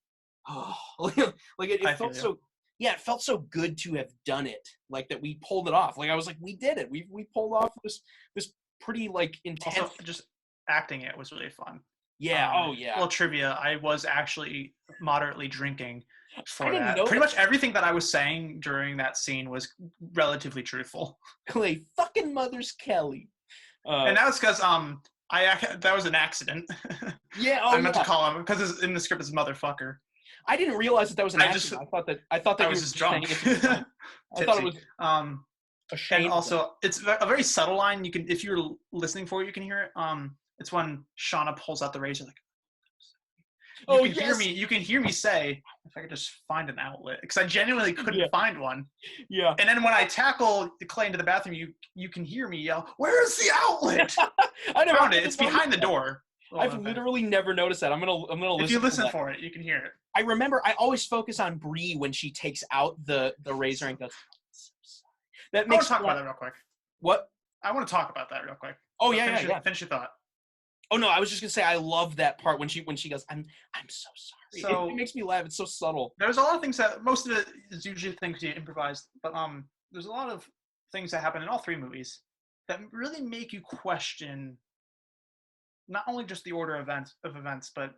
oh, like it felt so. Yeah, it felt so good to have done it. Like that we pulled it off. Like I was like, we did it. We pulled off this pretty like intense.
Also, just acting it was really fun.
Yeah. Oh yeah.
Well, trivia. I was actually moderately drinking for that.
Know
Pretty much everything that I was saying during that scene was relatively truthful.
Clay fucking mothers Kelly.
And that was because that was an accident.
Yeah. Oh,
I meant to call him because in the script it's motherfucker.
I didn't realize that was an accident. I thought that
I
you
was
were
just drunk.
I thought it was. A
And
Shane.
also, it's a very subtle line. You can, if you're listening for it, you can hear it. It's when Shauna pulls out the razor, like, you
Oh
can hear
yes.
me. You can hear me say, "If I could just find an outlet," because I genuinely
Yeah.
couldn't find one.
Yeah.
And then when I tackle Clay into the bathroom, you can hear me yell, "Where's the outlet?"
I never
Found it. It's
noticed
behind the
that.
door.
I've literally never noticed that. I'm gonna
If you
listen to
listen
that.
for it, you can hear it.
I remember I always focus on Bree when she takes out the razor and goes, "I'm so sorry." That
I want
makes
to talk
me
about
laugh.
that real quick.
What?
I want to talk about that real quick.
Oh
But
yeah, yeah, yeah.
finish your thought.
Oh no, I was just gonna say I love that part when she goes, I'm so sorry. It
So
makes me laugh. It's so subtle.
there's a lot of things that, most of it is usually things you improvise, but there's a lot of things that happen in all three movies that really make you question not only just the order of events, but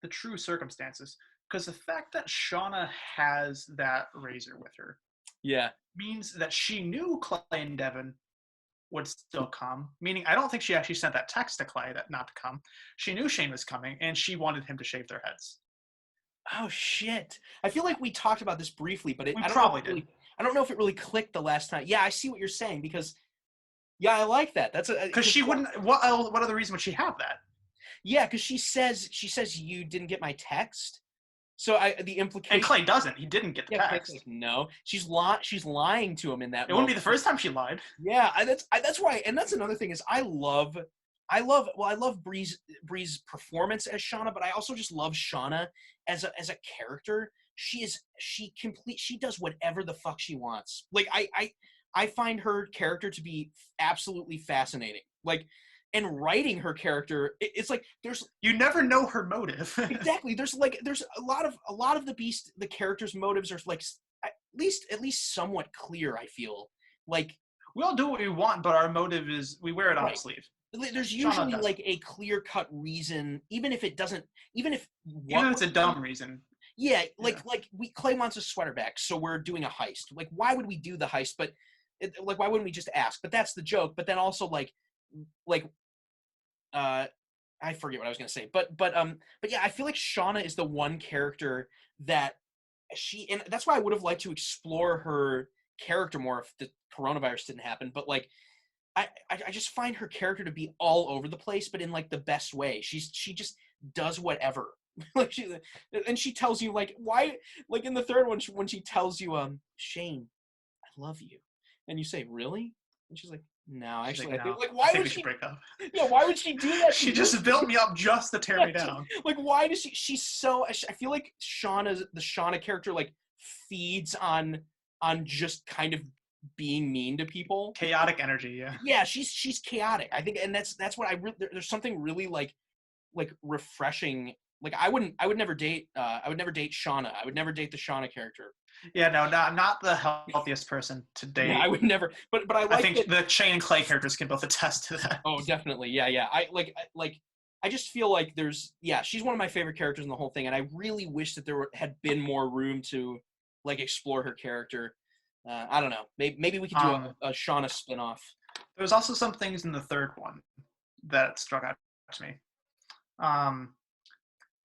the true circumstances. Because the fact that Shauna has that razor with her
Yeah.
means that she knew Clay and Devon would still come. Meaning, I don't think she actually sent that text to Clay that not to come. She knew Shane was coming, and she wanted him to shave their heads.
Oh shit. I feel like we talked about this briefly, but
We
I don't know if
probably
it really,
did.
I don't know if it really clicked the last time. Yeah, I see what you're saying because yeah, I like that. That's a
Because she wouldn't. What other reason would she have that?
yeah, because she says you didn't get my text. So the
And
implication.
Clay doesn't. He didn't get the
Yeah, Clay's like
text.
no. She's lying to him in that
It wouldn't be
moment.
the first time she lied.
Yeah, that's why, and that's another thing is I love Bree's performance as Shauna, but I also just love Shauna as a character. She does whatever the fuck she wants. Like I find her character to be absolutely fascinating. Like, and writing her character, it's like there's
You never know her motive.
exactly there's a lot of the characters' motives are like at least somewhat clear. I feel like
We all do what we want, but our motive is we wear it on our
right.
sleeve.
There's
Shauna
usually
doesn't.
like a clear-cut reason, even if it doesn't, even if
Even
what
if it's a
we're doing,
dumb reason.
yeah,
Yeah.
like Clay wants a sweater back, so we're doing a heist. Like, why would we do the heist? But like, why wouldn't we just ask? But that's the joke. But then also like uh, I forget what I was gonna say. But yeah, I feel like Shauna is the one character that and that's why I would have liked to explore her character more if the coronavirus didn't happen. But like I just find her character to be all over the place, but in like the best way. She just does whatever. Like she tells you like why, like in the third one when she tells you Shane, I love you, and you say really, and she's like no,
She's like,
actually I
no,
do. Like
I
why
think
would
we should
she?
break up.
Yeah, why would she do that to
She
you?
just built me up just to tear me
Yeah,
down.
like why does she's so I feel like the Shauna character like feeds on just kind of being mean to people.
Chaotic energy, yeah.
Yeah, she's chaotic. I think, and that's what there's something really like refreshing. Like I would never date Shauna. I would never date the Shauna character.
Yeah, no, not the healthiest person to
Yeah,
date.
I would never. But I
I
like
think
that.
the Shane and Clay characters can both attest to that.
Oh, definitely. Yeah, yeah. I just feel like she's one of my favorite characters in the whole thing, and I really wish that had been more room to like explore her character. I don't know. Maybe we could do a Shauna spinoff.
There was also some things in the third one that struck out to me.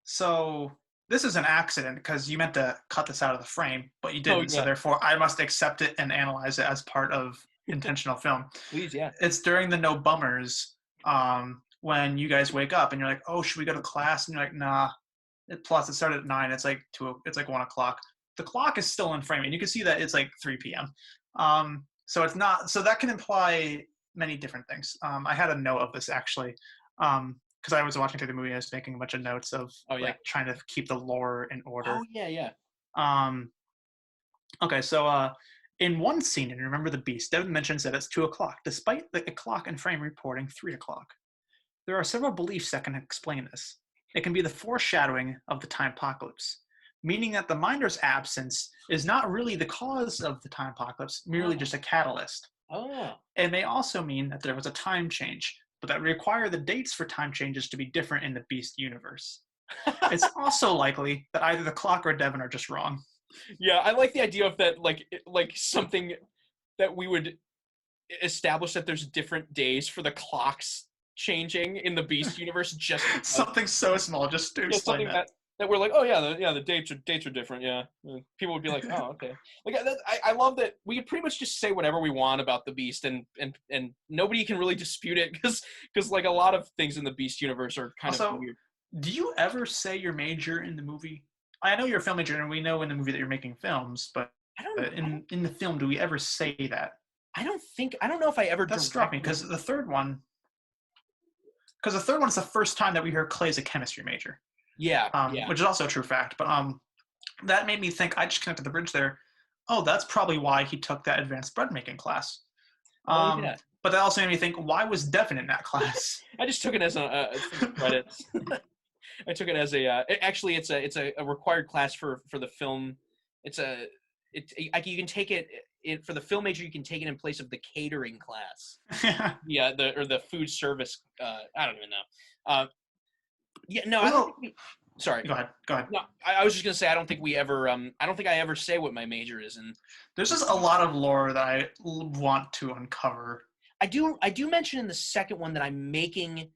So this is an accident because you meant to cut this out of the frame, but you
Oh
didn't. So
yeah,
therefore, I must accept it and analyze it as part of intentional film.
please, yeah.
It's during the no bummers when you guys wake up and you're like, "Oh, should we go to class?" And you're like, "Nah." Plus, it started at 9. It's like 2. It's like 1 o'clock. The clock is still in frame, and you can see that it's like 3 p.m. So it's not. So that can imply many different things. I had a note of this actually, because I was watching through the movie. I was making a bunch of notes of
Oh yeah.
like trying to keep the lore in order.
Oh yeah, yeah.
Okay, so in one scene in Remember the Beast, Devon mentions that it's 2 o'clock, despite the clock in frame reporting 3 o'clock. There are several beliefs that can explain this. It can be the foreshadowing of the time apocalypse, meaning that the minder's absence is not really the cause of the time apocalypse, merely just a catalyst.
Oh.
It may also mean that there was a time change, but that require the dates for time changes to be different in the Beast universe. It's also likely that either the clock or Devon are just wrong.
Yeah, I like the idea of that, like something that we would establish that there's different days for the clocks changing in the Beast universe. Just
Something so small, just to explain
something
that.
that we're like, oh yeah, the dates are different. Yeah, people would be like, oh okay. Like I love that we could pretty much just say whatever we want about the Beast, and nobody can really dispute it because like a lot of things in the Beast universe are kind of
Also,
weird.
do you ever say your major in the movie? I know you're a film major, and we know in the movie that you're making films, but in the film, do we ever say that?
I don't know if I ever
That struck me because the third one is the first time that we hear Clay's a chemistry major.
Yeah,
Which is also a true fact. But that made me think. I just connected the bridge there. Oh, that's probably why he took that advanced bread making class.
Oh yeah.
But that also made me think, why was Devon in that class?
I just took it as a credits. I took it as actually it's a required class for the film. You can take it for the film major. You can take it in place of the catering class. Yeah, the food service. I don't even know. Yeah, no, I don't think sorry.
Go ahead.
No, I was just gonna say I don't think we ever. I don't think I ever say what my major is, and
there's just a lot of lore that I want to uncover.
I do mention in the second one that I'm making,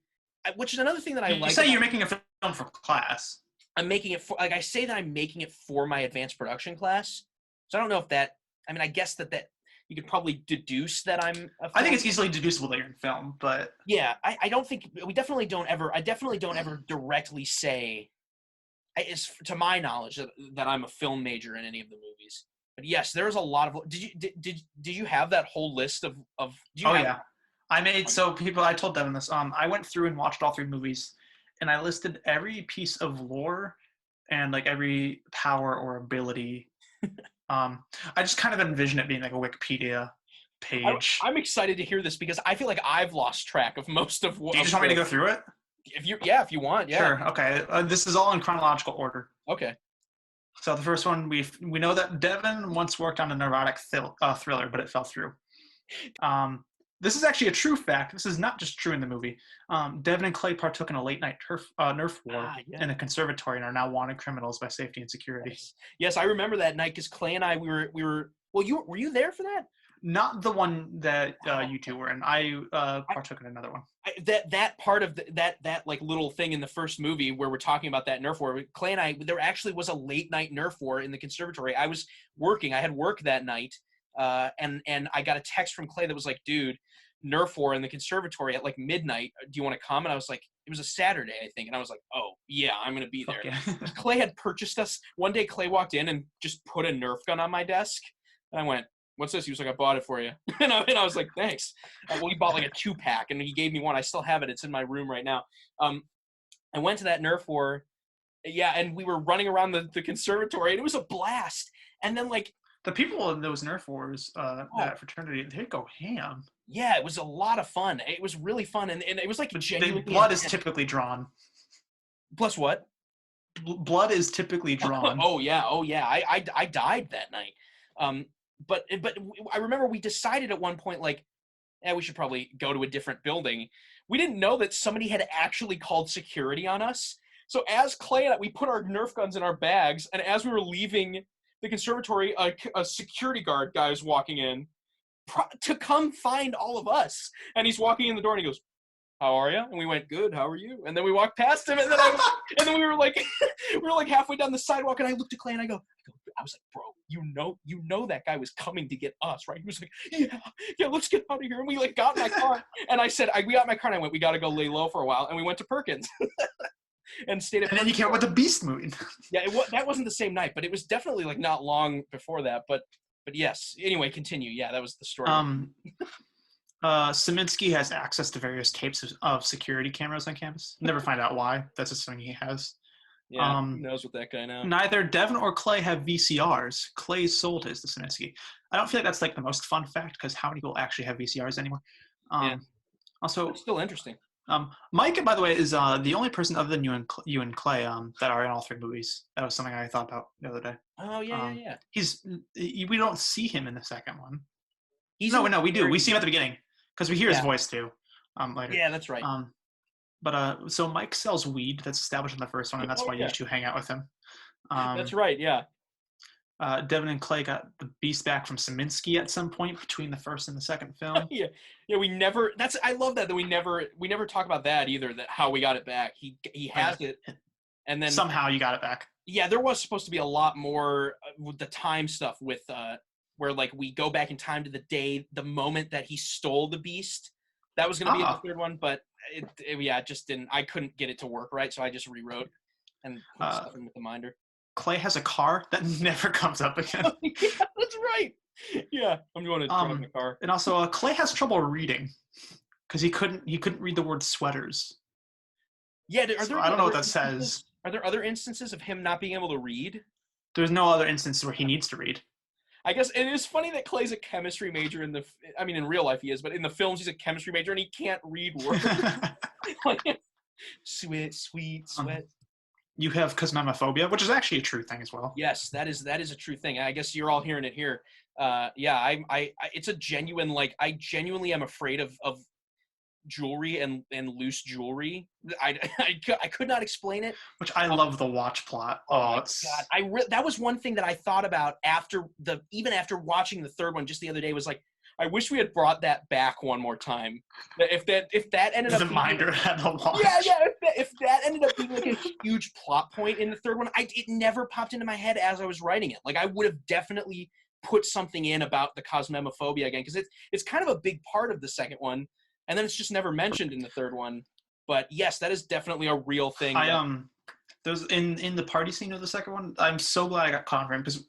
which is another thing that I like.
You say you're making a film for class.
I'm making it for, like I say that I'm making it for my advanced production class. So I don't know if that. I mean, I guess that you could probably deduce that I'm.
I think it's easily deducible that you're in film, but
yeah, I don't think we definitely don't ever. I definitely don't ever directly say, to my knowledge, that I'm a film major in any of the movies. But yes, there's a lot of. Did you have that whole list of?
Yeah, I made I told Devon this. I went through and watched all 3 movies, and I listed every piece of lore and like every power or ability. I just kind of envision it being like a Wikipedia page.
I'm excited to hear this because I feel like I've lost track of most of what.
Do you just want me to go through it?
If you want, yeah.
Sure. Okay. This is all in chronological order.
Okay.
So the first one, we know that Devon once worked on a neurotic thriller, but it fell through. This is actually a true fact. This is not just true in the movie. Devon and Clay partook in a late-night Nerf war in a conservatory and are now wanted criminals by safety and security.
Yes, I remember that night because Clay and I we were. Well, were you there for that?
Not the one that you two were in. I partook in another one.
That part of that like little thing in the first movie where we're talking about that Nerf war, Clay and I, there actually was a late night Nerf war in the conservatory. I was working. I had work that night, and I got a text from Clay that was like, "Dude, Nerf war in the conservatory at like midnight. Do you want to come?" And I was like, it was a Saturday, I think, and I was like, "Oh yeah, I'm gonna be there."
Yeah.
Clay had purchased us one day. Clay walked in and just put a Nerf gun on my desk, and I went, "What's this?" He was like, "I bought it for you." and I was like, "Thanks." Well, he bought like a 2-pack, and he gave me one. I still have it. It's in my room right now. I went to that Nerf war, yeah, and we were running around the conservatory, and it was a blast. And then like
the people in those Nerf wars, that fraternity, they go ham.
Yeah, it was a lot of fun. It was really fun, and it was like genuinely.
Blood is typically drawn.
Plus what?
Blood is typically drawn.
Oh yeah. I died that night. But I remember we decided at one point, like, we should probably go to a different building. We didn't know that somebody had actually called security on us. So as Clay and I, we put our Nerf guns in our bags, and as we were leaving the conservatory, a security guard guy was walking in to come find all of us. And he's walking in the door, and he goes, "How are you?" And we went, "Good. How are you?" And then we walked past him, and then we were like, halfway down the sidewalk, and I looked at Clay, and I was like, "Bro, you know that guy was coming to get us, right?" He was like, yeah, let's get out of here. And we like got in my car, and I said, we got in my car, and I went, "We got to go lay low for a while," and we went to Perkins. And stayed at.
And then you came up with the Beast movie.
Yeah, that wasn't the same night, but it was definitely like not long before that. But yes. Anyway, continue. Yeah, that was the story.
Szymanski has access to various tapes of security cameras on campus. Never find out why. That's just something he has.
Yeah, who knows with that guy now.
Neither Devon or Clay have VCRs. Clay sold his to Szymanski. I don't feel like that's like the most fun fact because how many people actually have VCRs anymore? Also,
it's still interesting.
Mike, by the way, is the only person other than you and Clay that are in all 3 movies. That was something I thought about the other day.
Oh yeah.
We don't see him in the second one. We do. We see him at the beginning because we hear his voice too. Later.
Yeah, that's right.
So Mike sells weed. That's established in the first one, and that's why you two hang out with him.
That's right. Yeah.
Devon and Clay got the Beast back from Szymanski at some point between the first and the second film.
Yeah. We never. I love that we never talk about that either. That how we got it back. He has it, And then
somehow you got it back.
yeah, there was supposed to be a lot more with the time stuff with where like we go back in time to the moment that he stole the beast. That was going to be in the third one, but it just didn't. I couldn't get it to work right, so I just rewrote and put stuff in with the minder.
Clay has a car that never comes up again.
Yeah, that's right. Yeah, I'm going to drive the car.
And also, Clay has trouble reading because he couldn't read the word sweaters.
Yeah,
I don't know what that says.
Are there other instances of him not being able to read?
There's no other instances where he needs to read.
I guess it is funny that Clay's a chemistry major in real life he is, but in the films he's a chemistry major and he can't read words. Like, sweat.
You have cosmemophobia, which is actually a true thing as well.
Yes, that is a true thing. I guess you're all hearing it here. It's a genuine, like, I genuinely am afraid of jewelry and loose jewelry. I could not explain it.
Which I love the watch plot.
Oh my God. That was one thing that I thought about even after watching the third one just the other day was like, I wish we had brought that back one more time. If that ended up
the minder had the watch.
Yeah. If that ended up being like a huge plot point in the third one, it never popped into my head as I was writing it. Like I would have definitely put something in about the cosmemophobia again because it's kind of a big part of the second one, and then it's just never mentioned in the third one. But yes, that is definitely a real thing.
There's in the party scene of the second one. I'm so glad I got caught on him because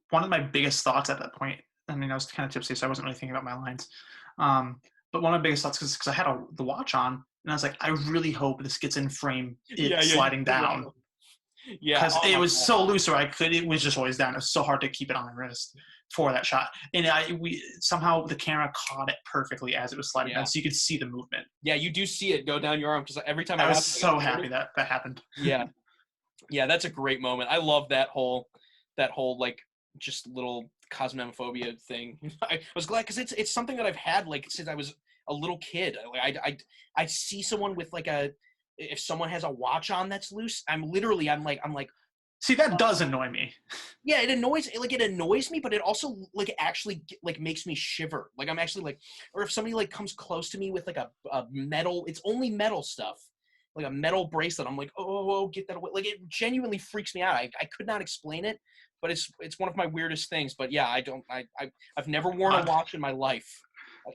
one of my biggest thoughts at that point. I mean, I was kind of tipsy, so I wasn't really thinking about my lines. But one of my biggest thoughts, because I had the watch on, and I was like, I really hope this gets in frame, sliding down. Yeah, because it was so loose, or it was just always down. It was so hard to keep it on my wrist for that shot, and somehow the camera caught it perfectly as it was sliding down, so you could see the movement.
Yeah, you do see it go down your arm because every time
I was so happy that happened.
Yeah, that's a great moment. I love that whole like just little cosmemophobia thing. I was glad because it's something that I've had like since I was a little kid. I see someone with like if someone has a watch on that's loose, I'm like
see, that does annoy me.
Yeah, it annoys me, but it also like actually like makes me shiver. Like I'm actually like, or if somebody like comes close to me with like a metal, it's only metal stuff, like a metal bracelet, I'm like, oh, get that away. Like it genuinely freaks me out. I could not explain it, but it's one of my weirdest things. But yeah, I've never worn a watch in my life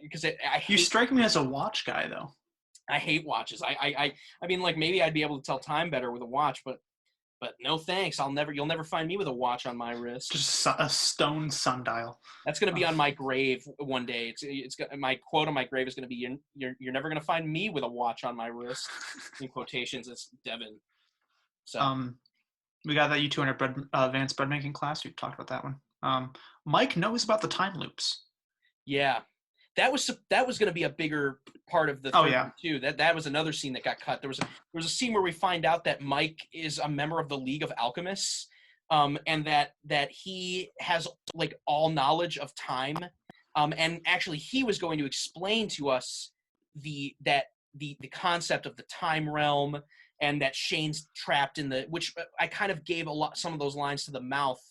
because
you strike me as a watch guy though.
I hate watches. I mean, like maybe I'd be able to tell time better with a watch, but no thanks. You'll never find me with a watch on my wrist.
Just a stone sundial.
That's going to be on my grave one day. It's my quote on my grave is going to be, you're never going to find me with a watch on my wrist. In quotations, it's Devon. So
we got that U200 advanced bread making class. We've talked about that one. Mike knows about the time loops.
Yeah. That was going to be a bigger part of the third one too. That was another scene that got cut. There was a scene where we find out that Mike is a member of the League of Alchemists, and that he has like all knowledge of time, and actually he was going to explain to us the concept of the time realm, and that Shane's trapped in which I kind of gave some of those lines to the mouth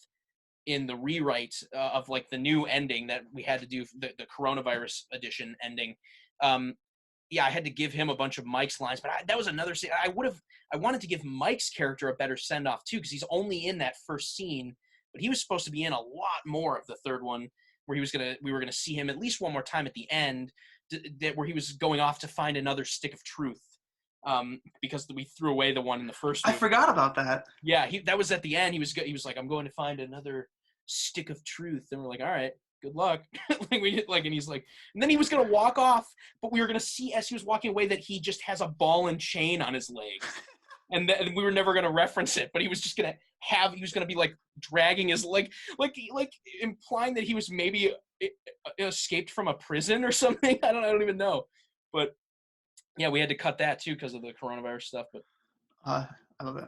in the rewrite of like the new ending that we had to do, the coronavirus edition ending. I had to give him a bunch of Mike's lines, but that was another scene. I wanted to give Mike's character a better send off too, because he's only in that first scene, but he was supposed to be in a lot more of the third one, where we were gonna see him at least one more time at the end, where he was going off to find another stick of truth. Because we threw away the one in the first movie.
I forgot about that.
Yeah, that was at the end. He was like, I'm going to find another stick of truth, and we're like, all right, good luck. And he's like, and then he was gonna walk off, but we were gonna see as he was walking away that he just has a ball and chain on his leg, and we were never gonna reference it, but he was just gonna be like dragging his leg, like implying that he was maybe escaped from a prison or something. I don't even know, but yeah, we had to cut that too because of the coronavirus stuff. But
I love it.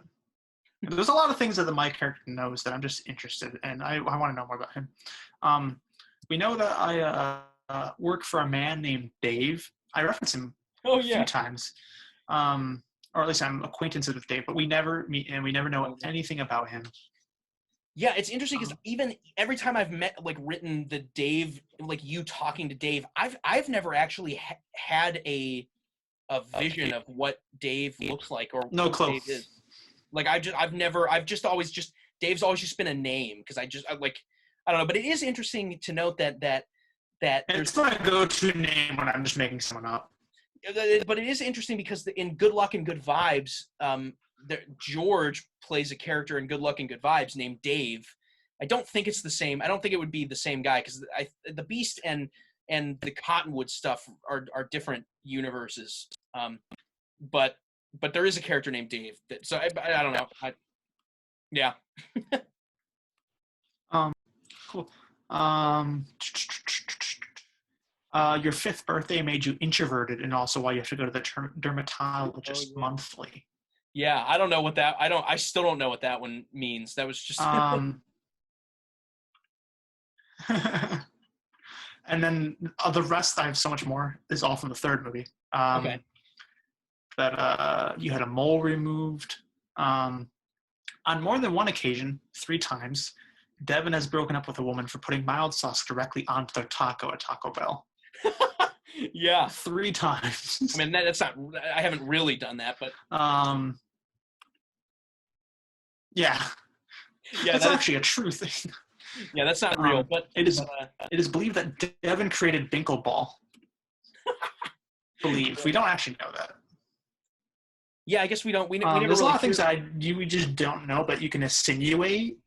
There's a lot of things that the Mike character knows that I'm just interested in. I want to know more about him. We know that I work for a man named Dave. I reference him a few times. Or at least I'm acquaintances with Dave, but we never meet and we never know anything about him.
Yeah, it's interesting because even every time I've written the Dave, like you talking to Dave, I've never actually had a vision of what Dave looks like or
no
what
clue.
Dave is. Like I've just always just Dave's always just been a name because I don't know. But it is interesting to note that there's.
It's my go-to name when I'm just making someone up.
But it is interesting because in Good Luck and Good Vibes, George plays a character in Good Luck and Good Vibes named Dave. I don't think it's the same. I don't think it would be the same guy because the Beast and the Cottonwood stuff are different universes. But there is a character named Dave. So I don't know. Yeah.
Cool. Your 5th birthday made you introverted, and also why you have to go to the dermatologist monthly.
Yeah, I don't know what that. I still don't know what that one means. That was just.
And then the rest, I have so much more, is all from the 3rd movie.
Okay.
That you had a mole removed. On more than one occasion, 3 times, Devon has broken up with a woman for putting mild sauce directly onto their taco at Taco Bell.
Yeah.
3 times.
I mean, that's not. I haven't really done that, but.
Yeah.
Yeah,
that's actually a true thing.
Yeah, that's not real, but
it is believed that Devon created Binkleball. We don't actually know that.
Yeah, I guess we don't. We never.
There's a lot of things that we just don't know, but you can insinuate.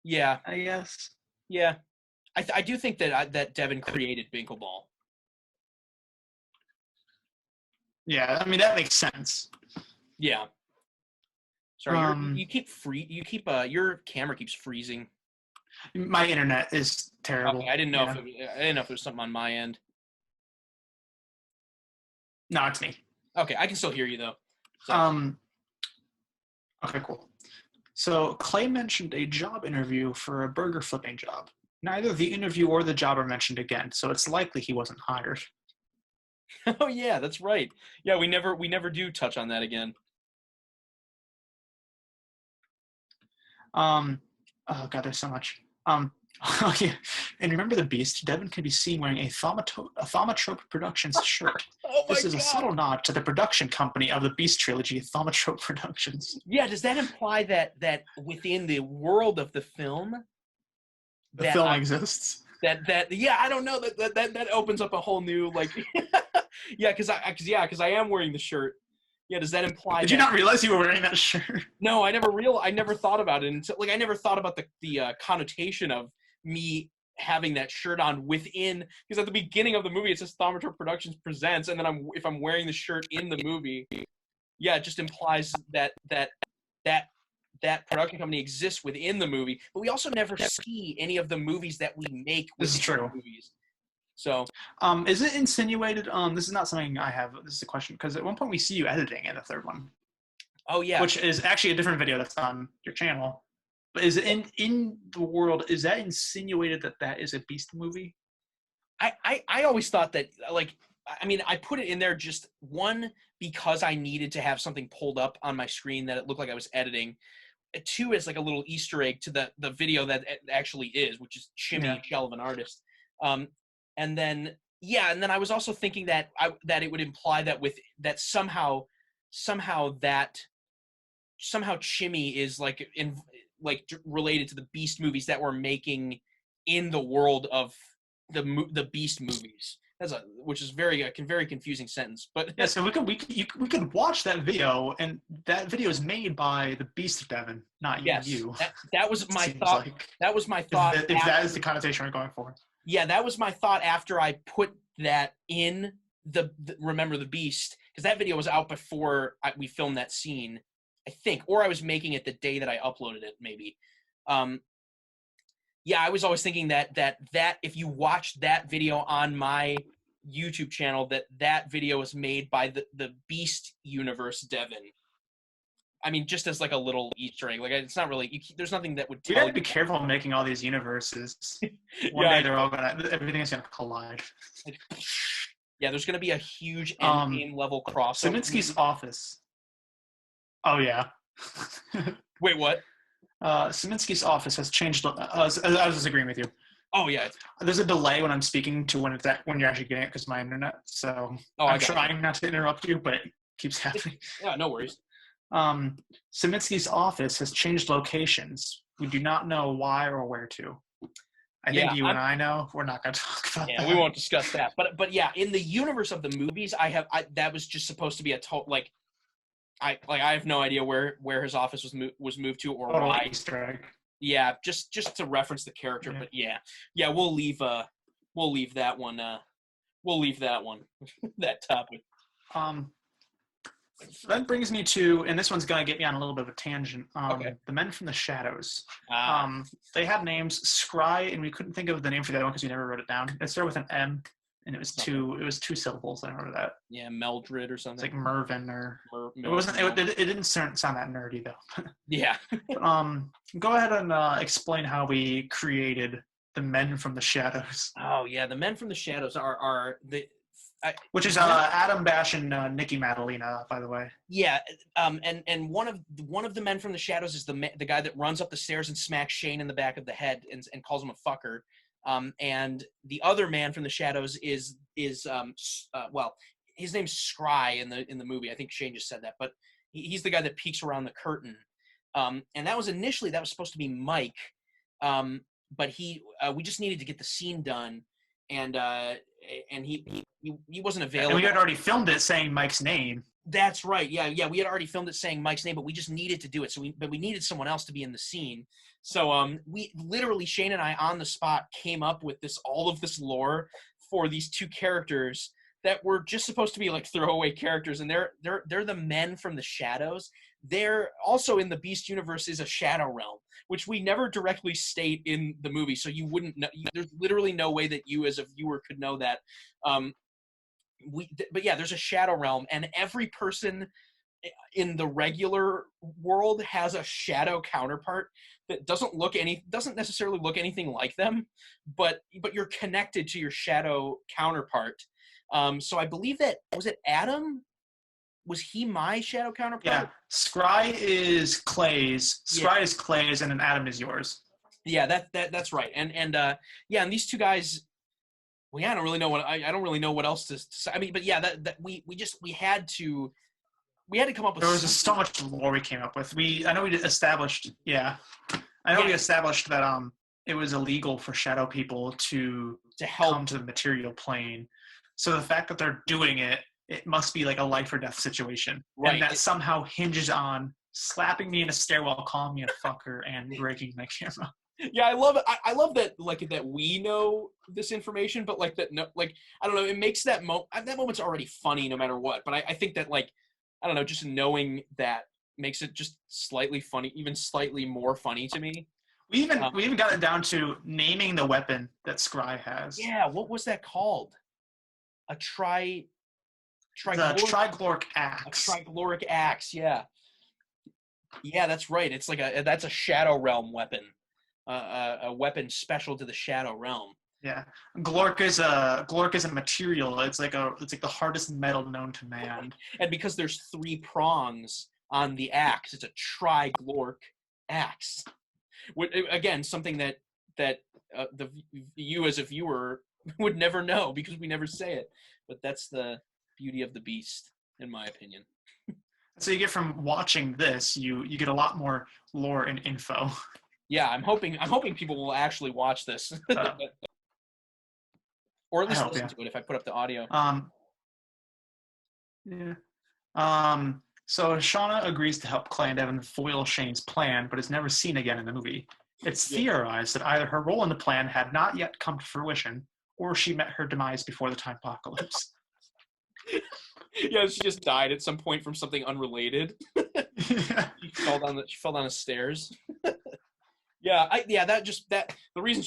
Yeah,
I guess.
Yeah, I do think that Devon created Binkleball.
Yeah, I mean that makes sense.
Yeah. Sorry, you keep your camera keeps freezing.
My internet is terrible.
Okay, I didn't know if it was something on my end.
No, it's me.
Okay, I can still hear you though.
So. Okay, cool. So Clay mentioned a job interview for a burger flipping job. Neither the interview or the job are mentioned again, so it's likely he wasn't hired.
Oh yeah, that's right. Yeah, we never do touch on that again.
Oh god, there's so much. Oh yeah, and remember the Beast? Devon can be seen wearing a Thaumatrope Productions shirt. This is a subtle nod to the production company of the Beast trilogy, Thaumatrope Productions.
Yeah, does that imply that within the world of the film,
the film exists?
Yeah, I don't know, that opens up a whole new yeah, because I am wearing the shirt. Yeah, does that imply?
Did you not realize you were wearing that shirt?
No, I never thought about it until I never thought about the connotation of me having that shirt on within, because at the beginning of the movie it says Thaumatrope Productions presents, and then if I'm wearing the shirt in the movie, yeah, it just implies that production company exists within the movie. But we also never see any of the movies that we make with
this is true.
Movies. So,
is it insinuated? This is not something I have. This is a question because at one point we see you editing in the 3rd one.
Oh yeah,
which is actually a different video that's on your channel. But is it in the world? Is that insinuated that is a Beast movie?
I always thought that, I mean, I put it in there just one because I needed to have something pulled up on my screen that it looked like I was editing. 2 is like a little Easter egg to the video that it actually is, which is Chimmy, Shell of an Artist. And then I was also thinking that it would imply that somehow Chimmy is related to the Beast movies that we're making in the world of the Beast movies. Which is very confusing sentence, but
yeah. So we could watch that video, and that video is made by the Beast Devon, not you.
That was my thought. That was my thought.
If that is the connotation we're going for.
Yeah, that was my thought after I put that in the Remember the Beast, because that video was out before we filmed that scene, I think, or I was making it the day that I uploaded it, maybe. Yeah, I was always thinking that if you watch that video on my YouTube channel, that video was made by the Beast universe Devon. I mean, just as like a little Easter egg. It's not really. There's nothing that would tell you.
You gotta be careful making all these universes. One day everything is gonna collide.
Yeah, there's gonna be a huge endgame level crossover.
Saminsky's office. Oh yeah.
Wait, what?
Saminsky's office has changed. I was agreeing with you.
Oh yeah.
There's a delay when I'm speaking to when you're actually getting it because my internet. So I'm trying not to interrupt you, but it keeps happening.
Yeah, no worries.
Samitsky's office has changed locations. We do not know why or where to. I think you and I know. We're not going to talk about that.
Yeah, we won't discuss that. But yeah, in the universe of the movies, that was just supposed to be a total I have no idea where his office was moved to or why.
Easter egg.
Yeah, just to reference the character. Yeah. But yeah, we'll leave that one. We'll leave that one. That topic.
That brings me to, and this one's going to get me on a little bit of a tangent.
Okay.
The Men from the Shadows. They had names, Scry, and we couldn't think of the name for that one because we never wrote it down. It started with an M, and it was two syllables. I remember that.
Yeah, Meldred or something.
It's like Mervyn or it wasn't. It didn't sound that nerdy though.
Yeah.
Go ahead and explain how we created the Men from the Shadows.
Oh yeah, the Men from the Shadows are the.
Which is Adam Bash and Nikki Madalena, by the way.
Yeah, and one of the Men from the Shadows is the guy that runs up the stairs and smacks Shane in the back of the head and calls him a fucker. And the other Man from the Shadows is his name's Scry in the movie. I think Shane just said that, but he's the guy that peeks around the curtain. And that was supposed to be Mike, but we just needed to get the scene done, and he wasn't available.
And we had already filmed it saying Mike's name.
That's right. Yeah. We had already filmed it saying Mike's name, but we just needed to do it. But we needed someone else to be in the scene. So we literally, Shane and I on the spot came up with all of this lore for these two characters that were just supposed to be like throwaway characters, and they're the Men from the Shadows. They're also in the Beast universe is a shadow realm, which we never directly state in the movie, so you wouldn't know. There's literally no way that you as a viewer could know that. But yeah, there's a shadow realm, and every person in the regular world has a shadow counterpart that doesn't necessarily look anything like them, but you're connected to your shadow counterpart. So I believe that was it Adam. Was he my shadow counterpart?
Yeah, Scry is Clay's. Scry is Clay's, and then Adam is yours.
Yeah, that's right. And these two guys. Well, yeah, I don't really know what else to say. I mean, but yeah, that we had to come up with.
There was so much lore we came up with. We established that it was illegal for shadow people to help come to the material plane. So the fact that they're doing it must be like a life or death situation, right? And that somehow hinges on slapping me in a stairwell, calling me a fucker, and breaking my camera.
Yeah, I love it. I love that, like, that we know this information, but like that, no, like, I don't know, it makes that moment's already funny no matter what. But I think that, like, I don't know, just knowing that makes it just slightly funny, even slightly more funny to me.
We even got it down to naming the weapon that Scry has.
Yeah, what was that called? A trigloric
axe.
A trigloric axe, yeah. Yeah, that's right. It's like that's a Shadow Realm weapon. A weapon special to the Shadow Realm.
Yeah, Glork is a material. It's like the hardest metal known to man.
And because there's 3 prongs on the axe, it's a trigloric axe. Again, something that you as a viewer would never know because we never say it. But that's the beauty of the Beast, in my opinion.
So you get from watching this, you get a lot more lore and info.
Yeah, I'm hoping people will actually watch this, or at least listen to it if I put up the audio.
So Shauna agrees to help Clay and Devon foil Shane's plan, but is never seen again in the movie. It's theorized that either her role in the plan had not yet come to fruition, or she met her demise before the time apocalypse.
Yeah, she just died at some point from something unrelated. She fell down the stairs. The reason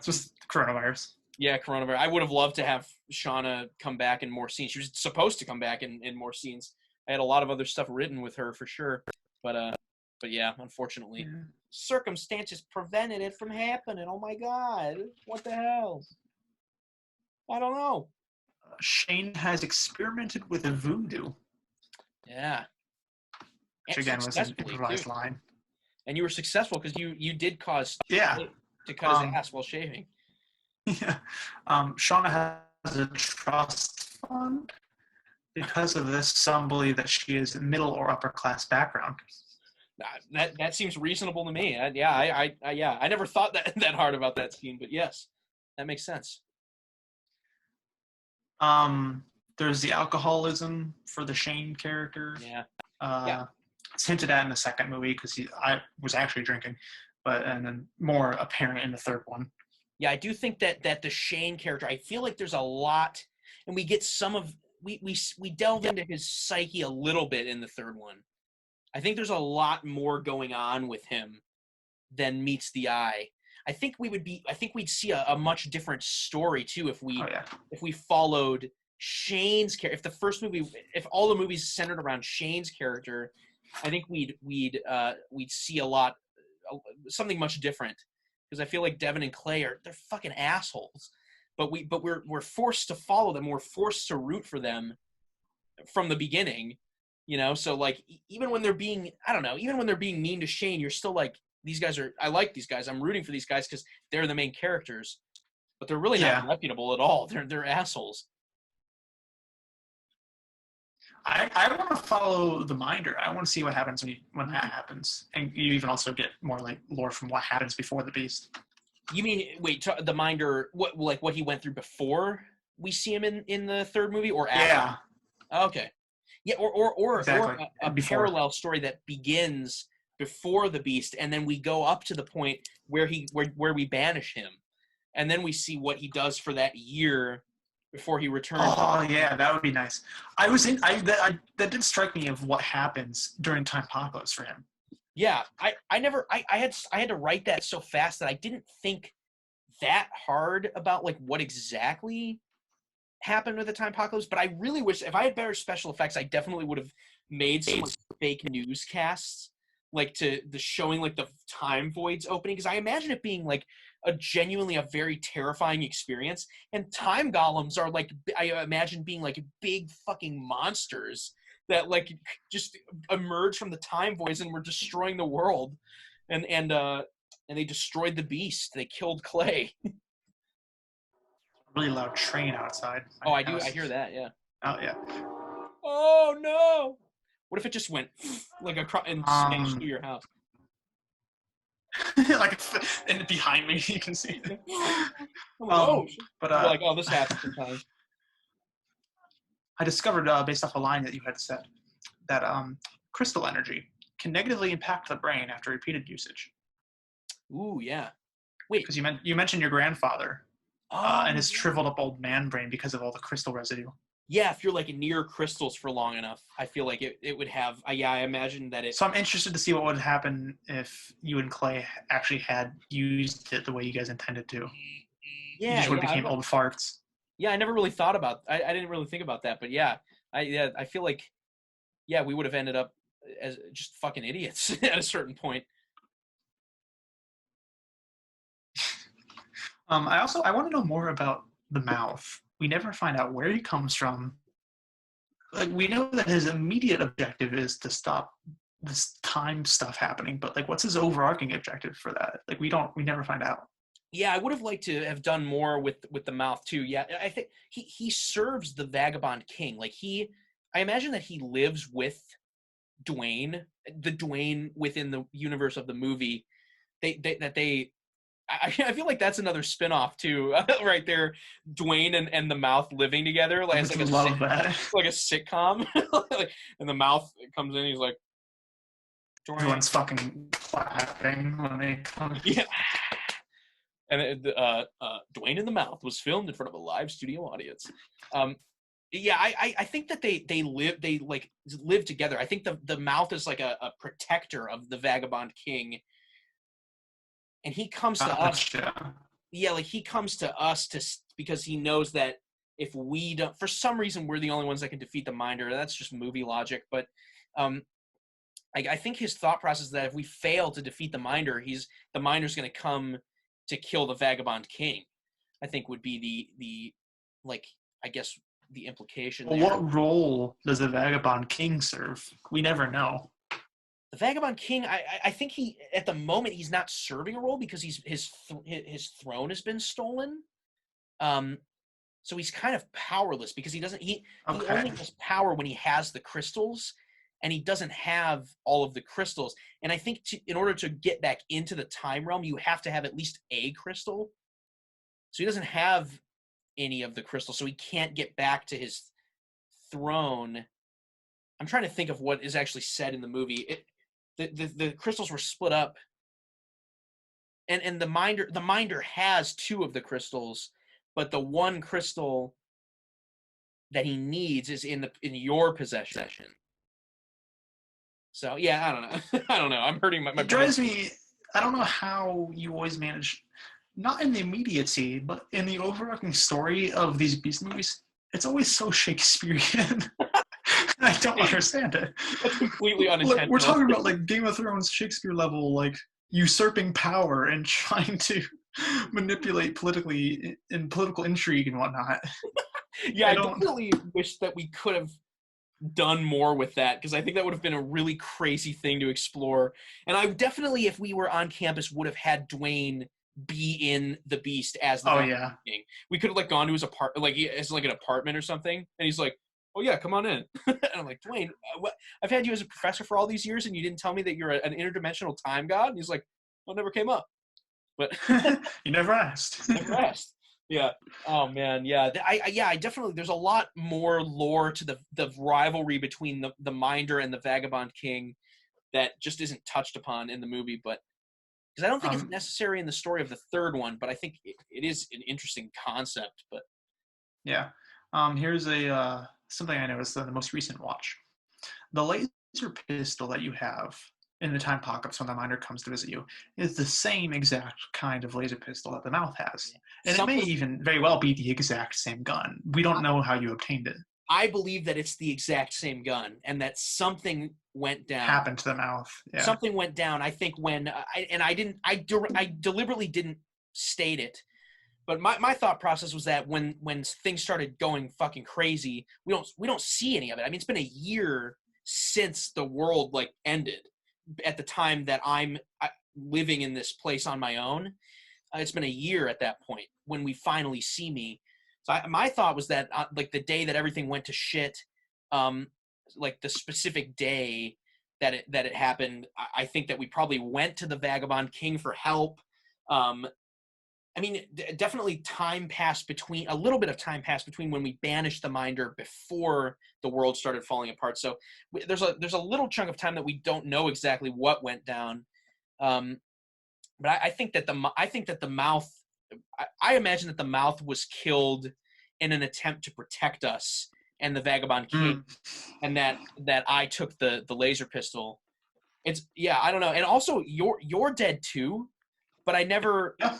just coronavirus.
Yeah, coronavirus. I would have loved to have Shauna come back in more scenes. She was supposed to come back in more scenes. I had a lot of other stuff written with her for sure, but yeah, unfortunately, circumstances prevented it from happening. Oh my God, what the hell? I don't know.
Shane has experimented with a voodoo.
Yeah.
Which again was an improvised line.
And you were successful because you did cause to cut his ass while shaving.
Yeah. Shauna has a trust fund Because of this, some believe that she is middle or upper class background.
That seems reasonable to me. I never thought that hard about that scene, but yes, that makes sense.
There's the alcoholism for the Shane character.
Yeah, yeah,
Uh, it's hinted at in the second movie because I was actually drinking, and then more apparent in the third one.
yeah. I do think that the Shane character. I feel like there's a lot, and we get some of we delve into his psyche a little bit in the third one. I think there's a lot more going on with him than meets the eye. I think we'd see a much different story too if we followed Shane's character. If the first movie, if all the movies centered around Shane's character, I think we'd see something much different. Because I feel like Devon and Clay they're fucking assholes, but we're forced to follow them. We're forced to root for them from the beginning, So like even when they're being, I don't know, even when they're being mean to Shane, you're still like, I like these guys. I'm rooting for these guys because they're the main characters, but they're really not reputable at all. They're assholes.
I want to follow the Minder. I want to see what happens when that happens, and you even also get more like lore from what happens before the Beast.
You mean the Minder? What he went through before we see him in the third movie, or after?
Yeah.
Okay. Yeah, or
exactly.
a parallel story that begins before the Beast, and then we go up to the point where we banish him, and then we see what he does for that year before he returns.
Oh yeah, that would be nice. That did strike me of what happens during Time Apocalypse for him.
Yeah, I had to write that so fast that I didn't think that hard about like what exactly happened with the Time Apocalypse, but I really wish if I had better special effects, I definitely would have made some fake newscasts like to the showing like the time voids opening, because I imagine it being like a very terrifying experience. And time golems are like, I imagine being like big fucking monsters that like just emerge from the time voids and were destroying the world, and they destroyed the Beast. They killed Clay.
Really loud train outside.
I do. I hear that. Yeah.
Oh yeah.
Oh no! What if it just went like across and smashed through your house?
Like and behind me, you can see.
But this happens sometimes.
I discovered based off a line that you had said that crystal energy can negatively impact the brain after repeated usage.
Ooh, yeah. Wait,
because you mentioned your grandfather and his shriveled up old man brain because of all the crystal residue.
Yeah, if you're like near crystals for long enough, I feel like it would have. I imagine that it.
So I'm interested to see what would happen if you and Clay actually had used it the way you guys intended to.
Yeah,
you just would have became old farts.
Yeah, I never really thought about. I didn't really think about that, but yeah, I feel like, yeah, we would have ended up as just fucking idiots at a certain point.
I want to know more about the mouth. We never find out where he comes from. Like, we know that his immediate objective is to stop this time stuff happening, but like, what's his overarching objective for that? Like, we never find out.
Yeah, I would have liked to have done more with the mouth too. Yeah, I think he serves the Vagabond King. Like I imagine that he lives with Dwayne, the Dwayne within the universe of the movie. I feel like that's another spin-off too, right there. Dwayne and the mouth living together, like
I love that.
Like a sitcom. And the mouth comes in, he's like,
Dwayne. Everyone's fucking clapping when they come.
Yeah. And Dwayne in the Mouth was filmed in front of a live studio audience. Yeah, I think that they live together. I think the Mouth is like a protector of the Vagabond King. And he comes to us. Yeah, like he comes to us because he knows that if we don't, for some reason, we're the only ones that can defeat the Minder. That's just movie logic. But I think his thought process is that if we fail to defeat the Minder, the Minder's going to come to kill the Vagabond King. I think would be the I guess the implication.
Well, what role does the Vagabond King serve? We never know.
The Vagabond King, I think he at the moment he's not serving a role because his throne has been stolen. so he's kind of powerless because he
Okay.
only has power when he has the crystals, and he doesn't have all of the crystals. And I think in order to get back into the time realm, you have to have at least a crystal. So he doesn't have any of the crystals, so he can't get back to his throne. I'm trying to think of what is actually said in the movie. The crystals were split up, and the minder has two of the crystals, but the one crystal that he needs is in your possession. So yeah, I don't know. I don't know. I'm hurting my
It
brain.
drives me. I don't know how you always manage, not in the immediacy, but in the overarching story of these Beast movies. It's always so Shakespearean. I don't understand it.
That's completely
Like, we're
unintentional.
talking about like Game of Thrones Shakespeare level, like usurping power and trying to manipulate politically in political intrigue and whatnot.
Yeah,
I
I
don't.
definitely wish that we could have done more with that, because I think that would have been a really crazy thing to explore. And I definitely, if we were on campus, would have had Dwayne be in the Beast as the
Oh
Vagabond
yeah.
King. We could have like gone to his apartment, like as like an apartment or something, and he's like, "Oh yeah, come on in." And I'm like, Dwayne, what? I've had you as a professor for all these years, and you didn't tell me that you're an interdimensional time god. And he's like, "Well, it never came up." But
You never asked.
never asked. Yeah. Oh man. Yeah. I definitely. There's a lot more lore to the rivalry between the Minder and the Vagabond King that just isn't touched upon in the movie. But because I don't think it's
um,
necessary in the story of the third one, but I think it is an interesting concept. But
yeah. Here's a something I noticed in the most recent watch. The laser pistol that you have in the time pockets when the miner comes to visit you is the same exact kind of laser pistol that the mouth has. And it may
something
even very well be the exact same gun. We don't know how you obtained it.
I believe that it's the exact same gun, and that something went down.
Happened to the mouth. Yeah.
Something went down. I think when I deliberately didn't state it. But my thought process was that when things started going fucking crazy, we don't see any of it. I mean, it's been a year since the world like ended. At the time that I'm living in this place on my own, it's been a year at that point when we finally see me. So my thought was that like the day that everything went to shit, um, like the specific day that it happened, I think that we probably went to the Vagabond King for help. Um, I mean, definitely a little bit of time passed between when we banished the Minder before the world started falling apart. So there's a little chunk of time that we don't know exactly what went down. Um, but I think that the mouth, I imagine that the mouth was killed in an attempt to protect us and the Vagabond King,
Mm.
and that I took the laser pistol. It's yeah, I don't know. And also you're dead too, but
Yeah.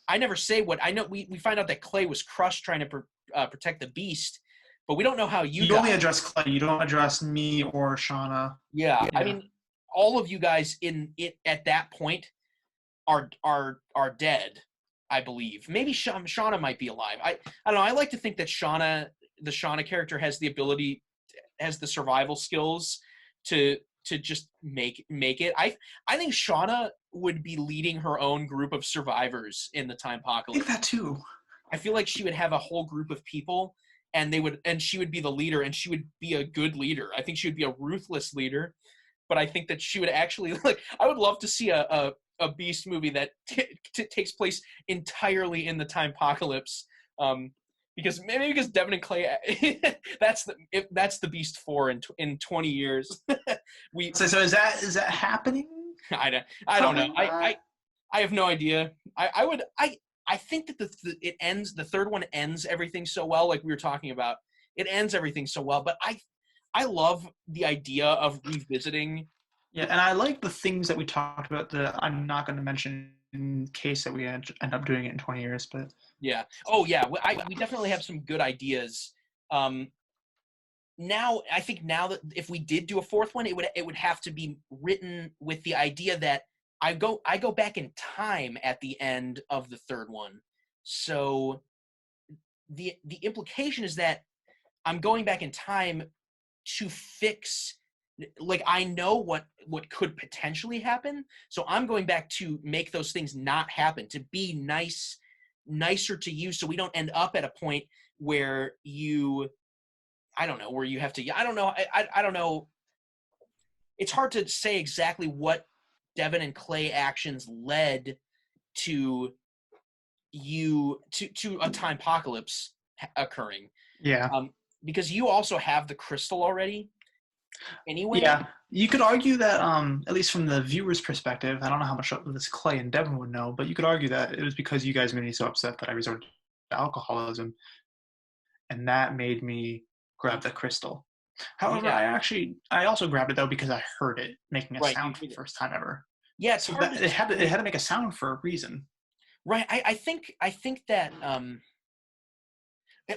I never say what I know. We find out that Clay was crushed trying to protect the Beast, but we don't know how you
You only
died.
address Clay. You don't address me or Shauna.
Yeah, I
Yeah.
mean, all of you guys in it at that point are dead. I believe maybe Shauna might be alive. I don't know. I like to think that the Shauna character, has the ability, has the survival skills to just make it. I think Shauna would be leading her own group of survivors in the time
I think
apocalypse.
that too.
I feel like she would have a whole group of people, and she would be the leader, and she would be a good leader. I think she would be a ruthless leader, but I think that she would actually like. I would love to see a Beast movie that takes place entirely in the time apocalypse. Because maybe because Devon and Clay, that's the Beast 4 in 20 years. we
So is that happening?
I don't know.
Probably not.
I have no idea. I think that the third one ends everything so well, like we were talking about. It ends everything so well, but I love the idea of revisiting.
Yeah, and I like the things that we talked about that I'm not going to mention in case that we end up doing it in 20 years. But
Yeah. Oh yeah. We definitely have some good ideas. Um, Now I think now that if we did do a fourth one, it would have to be written with the idea that I go back in time at the end of the third one. So the implication is that I'm going back in time to fix, like I know what could potentially happen, so I'm going back to make those things not happen, to be nicer to you, so we don't end up at a point where you, I don't know, where you have to, I don't know, I don't know. It's hard to say exactly what Devon and Clay actions led to to a time apocalypse occurring.
Yeah.
Um, because you also have the crystal already anyway.
Yeah, you could argue that, at least from the viewer's perspective, I don't know how much of this Clay and Devin would know, but you could argue that it was because you guys made me so upset that I resorted to alcoholism, and that made me grab the crystal. However,
Yeah,
I also grabbed it though because I heard it making a
right.
sound for the first time ever.
Yeah, it's
So
hard
that
to
it
say.
had to make a sound for a reason.
Right. I think that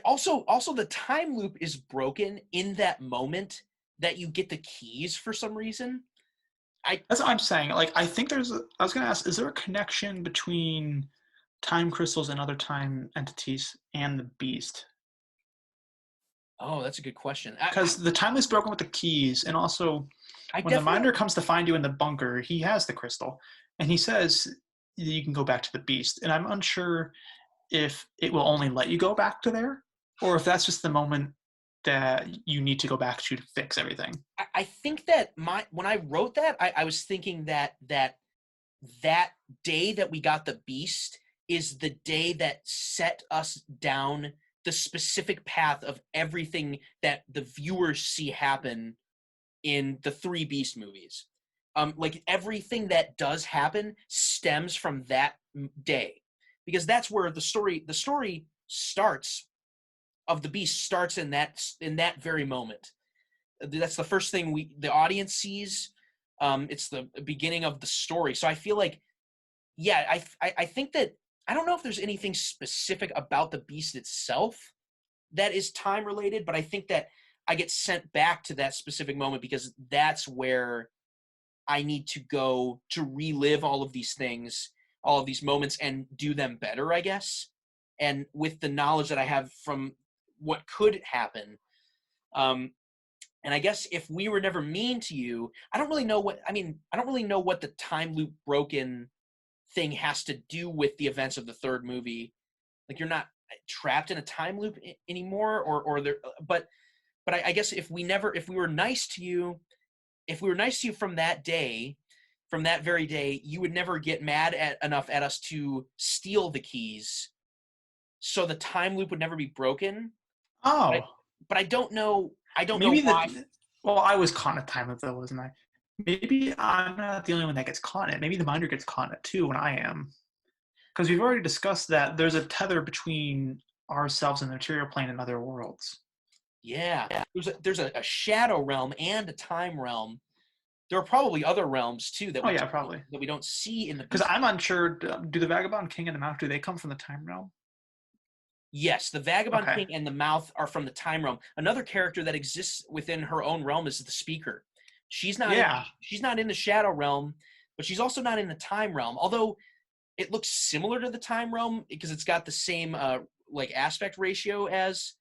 also the time loop is broken in that moment that you get the keys for some reason. I
That's what I'm saying. Like, I think I was gonna ask, is there a connection between time crystals and other time entities and the beast?
Oh, that's a good question.
Because the time is broken with the keys, and also
I
when the minder
definitely
comes to find you in the bunker, he has the crystal, and he says you can go back to the beast. And I'm unsure if it will only let you go back to there, or if that's just the moment that you need to go back to fix everything.
I think that when I wrote that, I was thinking that day that we got the beast is the day that set us down the specific path of everything that the viewers see happen in the three beast movies. Like everything that does happen stems from that day, because that's where the story starts of the beast starts in that very moment. That's the first thing the audience sees. It's the beginning of the story. So I feel like, yeah, I think that I don't know if there's anything specific about the beast itself that is time related, but I think that I get sent back to that specific moment because that's where I need to go to relive all of these things, all of these moments, and do them better, I guess. And with the knowledge that I have from what could happen, um, and I guess if we were never mean to you, I don't really know what I mean. I don't really know what the time loop broken thing has to do with the events of the third movie. Like you're not trapped in a time loop anymore, or there. But I guess if we were nice to you, if we were nice to you from that day, from that very day, you would never get mad enough at us to steal the keys. So the time loop would never be broken. But I,
Oh,
but I don't know. I don't know
maybe
why.
well, I was caught in a time loop though, wasn't I? Maybe I'm not the only one that gets caught in it. Maybe the minder gets caught in it too when I am. Because we've already discussed that there's a tether between ourselves and the material plane and other worlds.
Yeah, there's a shadow realm and a time realm. There are probably other realms too
Oh yeah, probably.
that we don't see in the
Because
beast.
I'm unsure. Do the Vagabond King and the Mount, do they come from the time realm?
Yes, the Vagabond
Okay.
King and the Mouth are from the time realm. Another character that exists within her own realm is the Speaker. She's not in
Yeah.
she's not in the shadow realm, but she's also not in the time realm. Although it looks similar to the time realm because it's got the same like aspect ratio as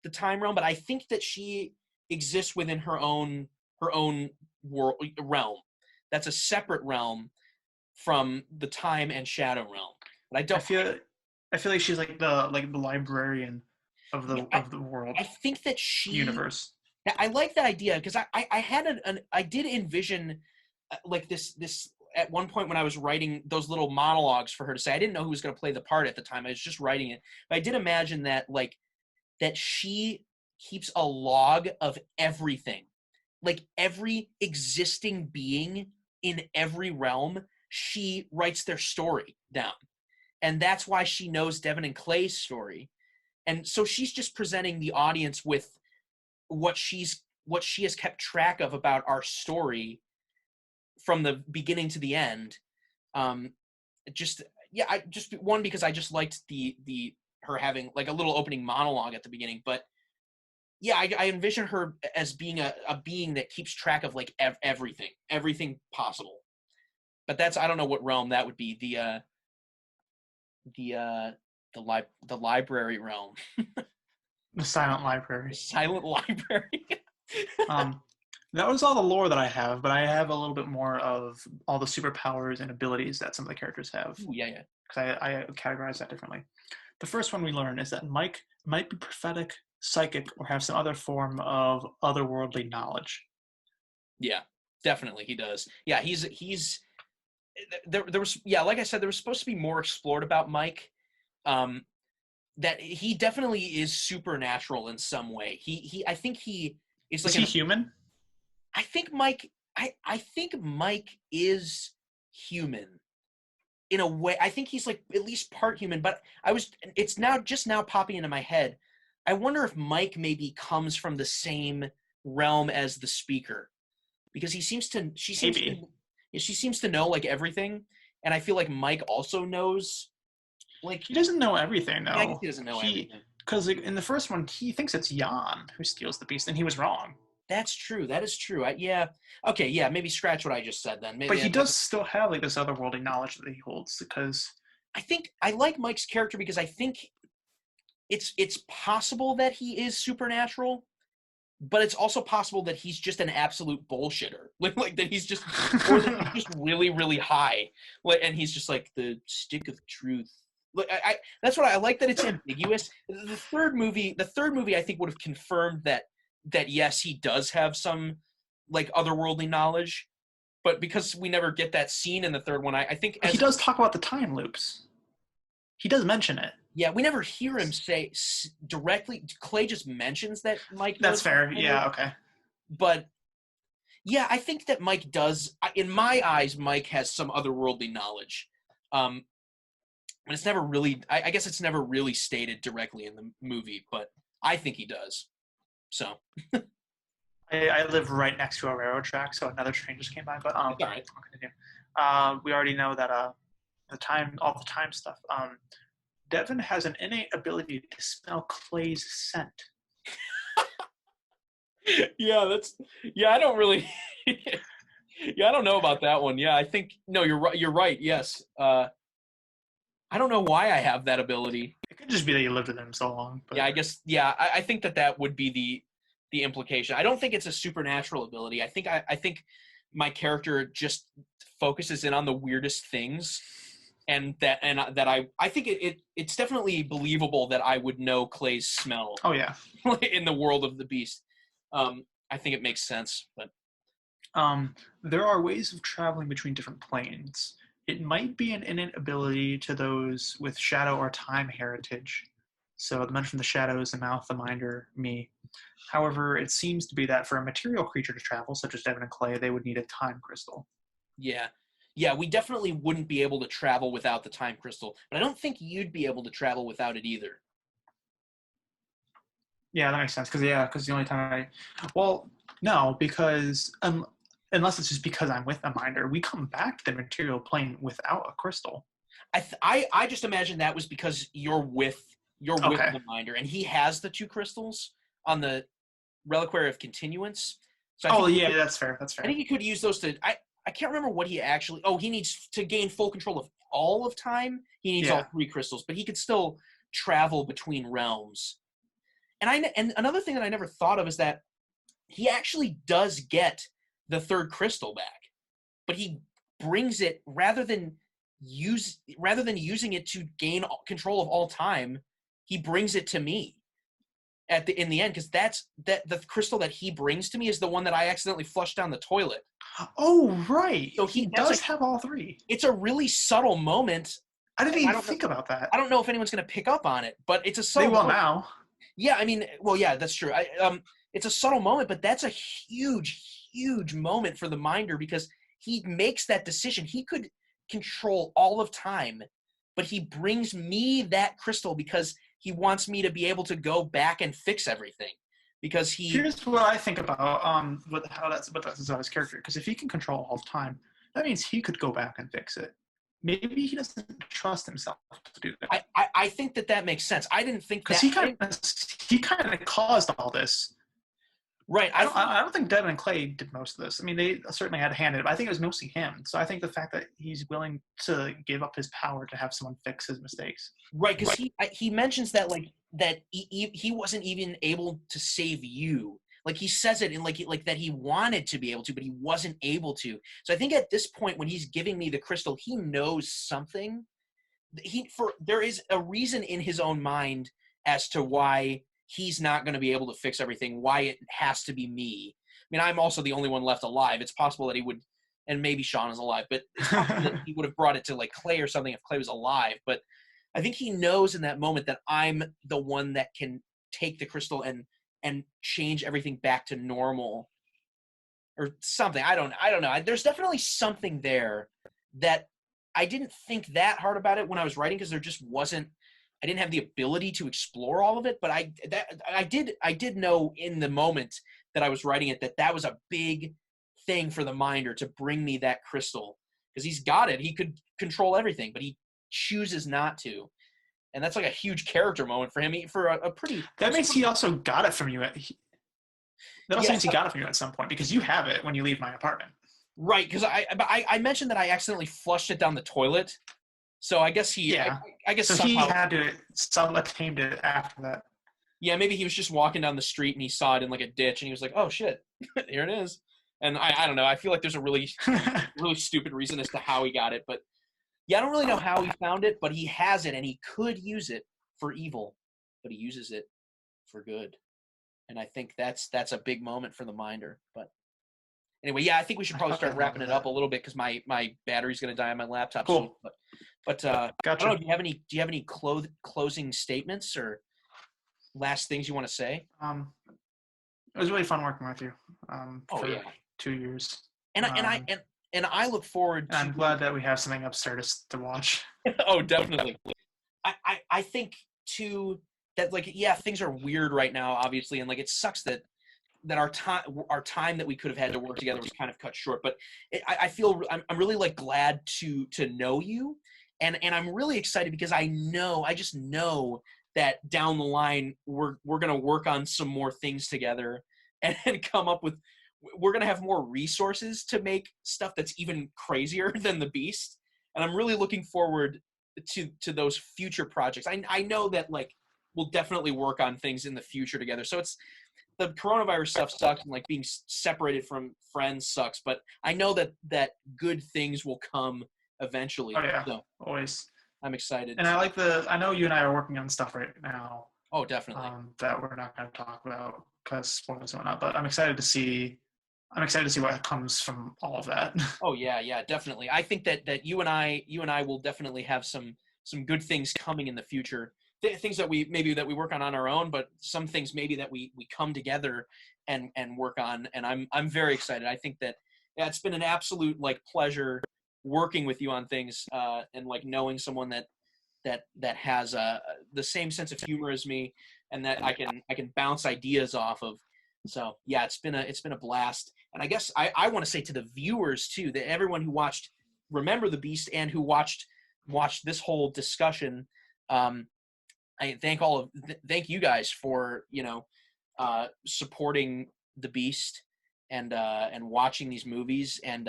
the time realm, but I think that she exists within her own world realm. That's a separate realm from the time and shadow realm. But I
I
don't.
feel I feel like she's like the librarian
Yeah,
of the world
I think that she.
universe.
I like that idea because I had I did envision like this at one point when I was writing those little monologues for her to say. I didn't know who was going to play the part at the time. I was just writing it, but I did imagine that that she keeps a log of everything, like every existing being in every realm. She writes their story down, and that's why she knows Devon and Clay's story. And so she's just presenting the audience with what she has kept track of about our story from the beginning to the end. Um, just yeah, I just one because I just liked the her having like a little opening monologue at the beginning, but yeah, I envision her as being a being that keeps track of like everything possible. But that's I don't know what realm that would be. The the library realm,
The silent
the
library.
silent library.
Um, That was all the lore that I have, but I have a little bit more of all the superpowers and abilities that some of the characters have.
Ooh, yeah, yeah.
Because I categorize that differently. The first one we learn is that Mike might be prophetic, psychic, or have some other form of otherworldly knowledge.
Yeah, definitely he does. Yeah, he's there was, yeah, like I said, there was supposed to be more explored about Mike. Um, that he definitely is supernatural in some way. He I think he is
Is
like
he
an
human?
I think Mike I think Mike is human in a way. I think he's like at least part human, but it's now just now popping into my head. I wonder if Mike maybe comes from the same realm as the speaker, because
Maybe.
she seems to know like everything, and I feel like Mike also knows, like,
He doesn't know everything,
yeah, I guess
though.
he doesn't know
He,
everything.
because in the first one, he thinks it's Jan who steals the beast, and he was wrong.
That's true. That is true. Yeah. Okay. Yeah. Maybe scratch what I just said then.
But
Maybe
he does still have like this otherworldly knowledge that he holds because
I think I like Mike's character because I think it's possible that he is supernatural, but it's also possible that he's just an absolute bullshitter. Like that he's just, or that he's just really really high. Like, and he's just like the stick of truth. Like that's what I like, that it's ambiguous. The third movie I think would have confirmed that yes, he does have some like otherworldly knowledge, but because we never get that scene in the third one, I think
he
as
does talk about the time loops. He does mention it.
yeah, we never hear him say directly. Clay just mentions that Mike knows.
That's fair. Yeah. Okay.
But yeah, I think that Mike does. In my eyes, Mike has some otherworldly knowledge. Um, but it's never really. I guess it's never really stated directly in the movie, but I think he does. So
I live right next to a railroad track, so another train just came by. But
it's all right.
I'll continue. We already know that all the time stuff. Devon has an innate ability to smell Clay's scent.
Yeah, that's yeah. I don't really. Yeah, I don't know about that one. Yeah, I think no. You're right. You're right. Yes. I don't know why I have that ability.
It could just be that you lived with him so long. But
Yeah, I guess. Yeah, I think that would be the implication. I don't think it's a supernatural ability. I think my character just focuses in on the weirdest things, and that I think it's definitely believable that I would know Clay's smell
oh yeah.
in the world of the beast. I think it makes sense, but
There are ways of traveling between different planes. It might be an innate ability to those with shadow or time heritage. So the men from the shadows, the mouth, the minder, me. However, it seems to be that for a material creature to travel, such as Devon and Clay, they would need a time crystal.
yeah. Yeah, we definitely wouldn't be able to travel without the time crystal, but I don't think you'd be able to travel without it either.
Yeah, that makes sense. Because the only time well, no, because unless it's just because I'm with a minder, we come back to the material plane without a crystal.
I just imagine that was because you're with
Okay.
the minder, and he has the two crystals on the reliquary of continuance. So
Oh yeah, that's fair. That's
I
fair.
think he could use those to. I can't remember what he actually. Oh, he needs to gain full control of all of time. He needs all
Yeah.
three crystals, but he could still travel between realms. And another thing that I never thought of is that he actually does get the third crystal back, but he brings it rather than using it to gain control of all time. He brings it to me in the end, because that the crystal that he brings to me is the one that I accidentally flushed down the toilet.
Oh right.
So
He
that's
does have all three.
it's a really subtle moment.
I didn't
And
even think about that.
I don't know if anyone's going to pick up on it, but it's a
They
subtle
will
moment.
now.
Yeah, I mean, well, yeah, that's true. It's a subtle moment, but that's a huge moment for the minder, because he makes that decision. He could control all of time, but he brings me that crystal because he wants me to be able to go back and fix everything. Because
Here's what I think about how that's about his character. Because if he can control all time, that means he could go back and fix it. Maybe he doesn't trust himself to do that.
I think that makes sense. I didn't think
Because
that.
he kind of caused all this.
Right.
I don't think Devon and Clay did most of this. I mean, they certainly had a hand in it, but I think it was mostly him. So I think the fact that he's willing to give up his power to have someone fix his mistakes.
Right, because he mentions that, like, that he wasn't even able to save you. Like he says it in like that he wanted to be able to, but he wasn't able to. So I think at this point when he's giving me the crystal, he knows something. There is a reason in his own mind as to why he's not going to be able to fix everything, why it has to be me. I mean, I'm also the only one left alive. It's possible that he would, and maybe Sean is alive, but it's possible that he would have brought it to like Clay or something if Clay was alive. But I think he knows in that moment that I'm the one that can take the crystal and change everything back to normal or something. I don't know. There's definitely something there that I didn't think that hard about it when I was writing because there just wasn't. I didn't have the ability to explore all of it, but I did know in the moment that I was writing it that was a big thing for the Minder to bring me that crystal because he's got it. He could control everything, but he chooses not to, and that's like a huge character moment for him. For a pretty
that means he also got it from you. That also means he
yeah,
got it from you at some point because you have it when you leave my apartment.
right, because I mentioned that I accidentally flushed it down the toilet, so I guess
Yeah.
I guess
So
somehow
he had to some attained it after that.
yeah, maybe he was just walking down the street and he saw it in like a ditch and he was like, oh shit, here it is. And I don't know, I feel like there's a really stupid reason as to how he got it, but yeah, I don't really know how he found it, but he has it and he could use it for evil, but he uses it for good. And I think that's a big moment for the Minder. But anyway, yeah, I think we should
I
probably start
fucking love
wrapping it up
that.
a little bit because my battery's gonna die on my laptop soon.
Cool.
But I don't know.
Gotcha.
Do you have any closing statements or last things you want to say?
It was really fun working with you
Oh
for
yeah,
2 years.
and I look forward
And
to.
I'm glad that we have something upstairs to watch.
Oh, definitely. I think too that like yeah, things are weird right now, obviously, and like it sucks that our time that we could have had to work together was kind of cut short. But I feel I'm really like glad to know you, and I'm really excited because I just know that down the line we're gonna work on some more things together and come up with we're gonna have more resources to make stuff that's even crazier than the Beast, and I'm really looking forward to those future projects. I know that like we'll definitely work on things in the future together. So it's the coronavirus stuff sucks and like being separated from friends sucks, but I know that good things will come eventually.
Oh yeah,
So
always.
I'm excited.
And I know you and I are working on stuff right now
Oh, definitely.
that we're not going to talk about because spoilers and whatnot. But I'm excited to see. I'm excited to see what comes from all of that.
Oh yeah, definitely. I think that you and I will definitely have some good things coming in the future. Things that we work on our own, but some things maybe that we come together and work on. And I'm very excited. I think that yeah, it's been an absolute like pleasure working with you on things and like knowing someone that has the same sense of humor as me and that I can bounce ideas off of. So yeah, it's been a blast. And I guess I want to say to the viewers too, that everyone who watched Remember the Beast and who watched this whole discussion, I thank you guys for supporting the Beast and watching these movies and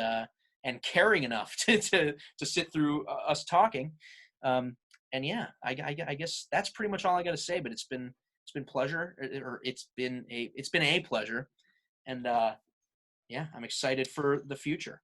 caring enough to sit through us talking. And yeah, I guess that's pretty much all I got to say. But it's been pleasure, or it's been a pleasure, and yeah, I'm excited for the future.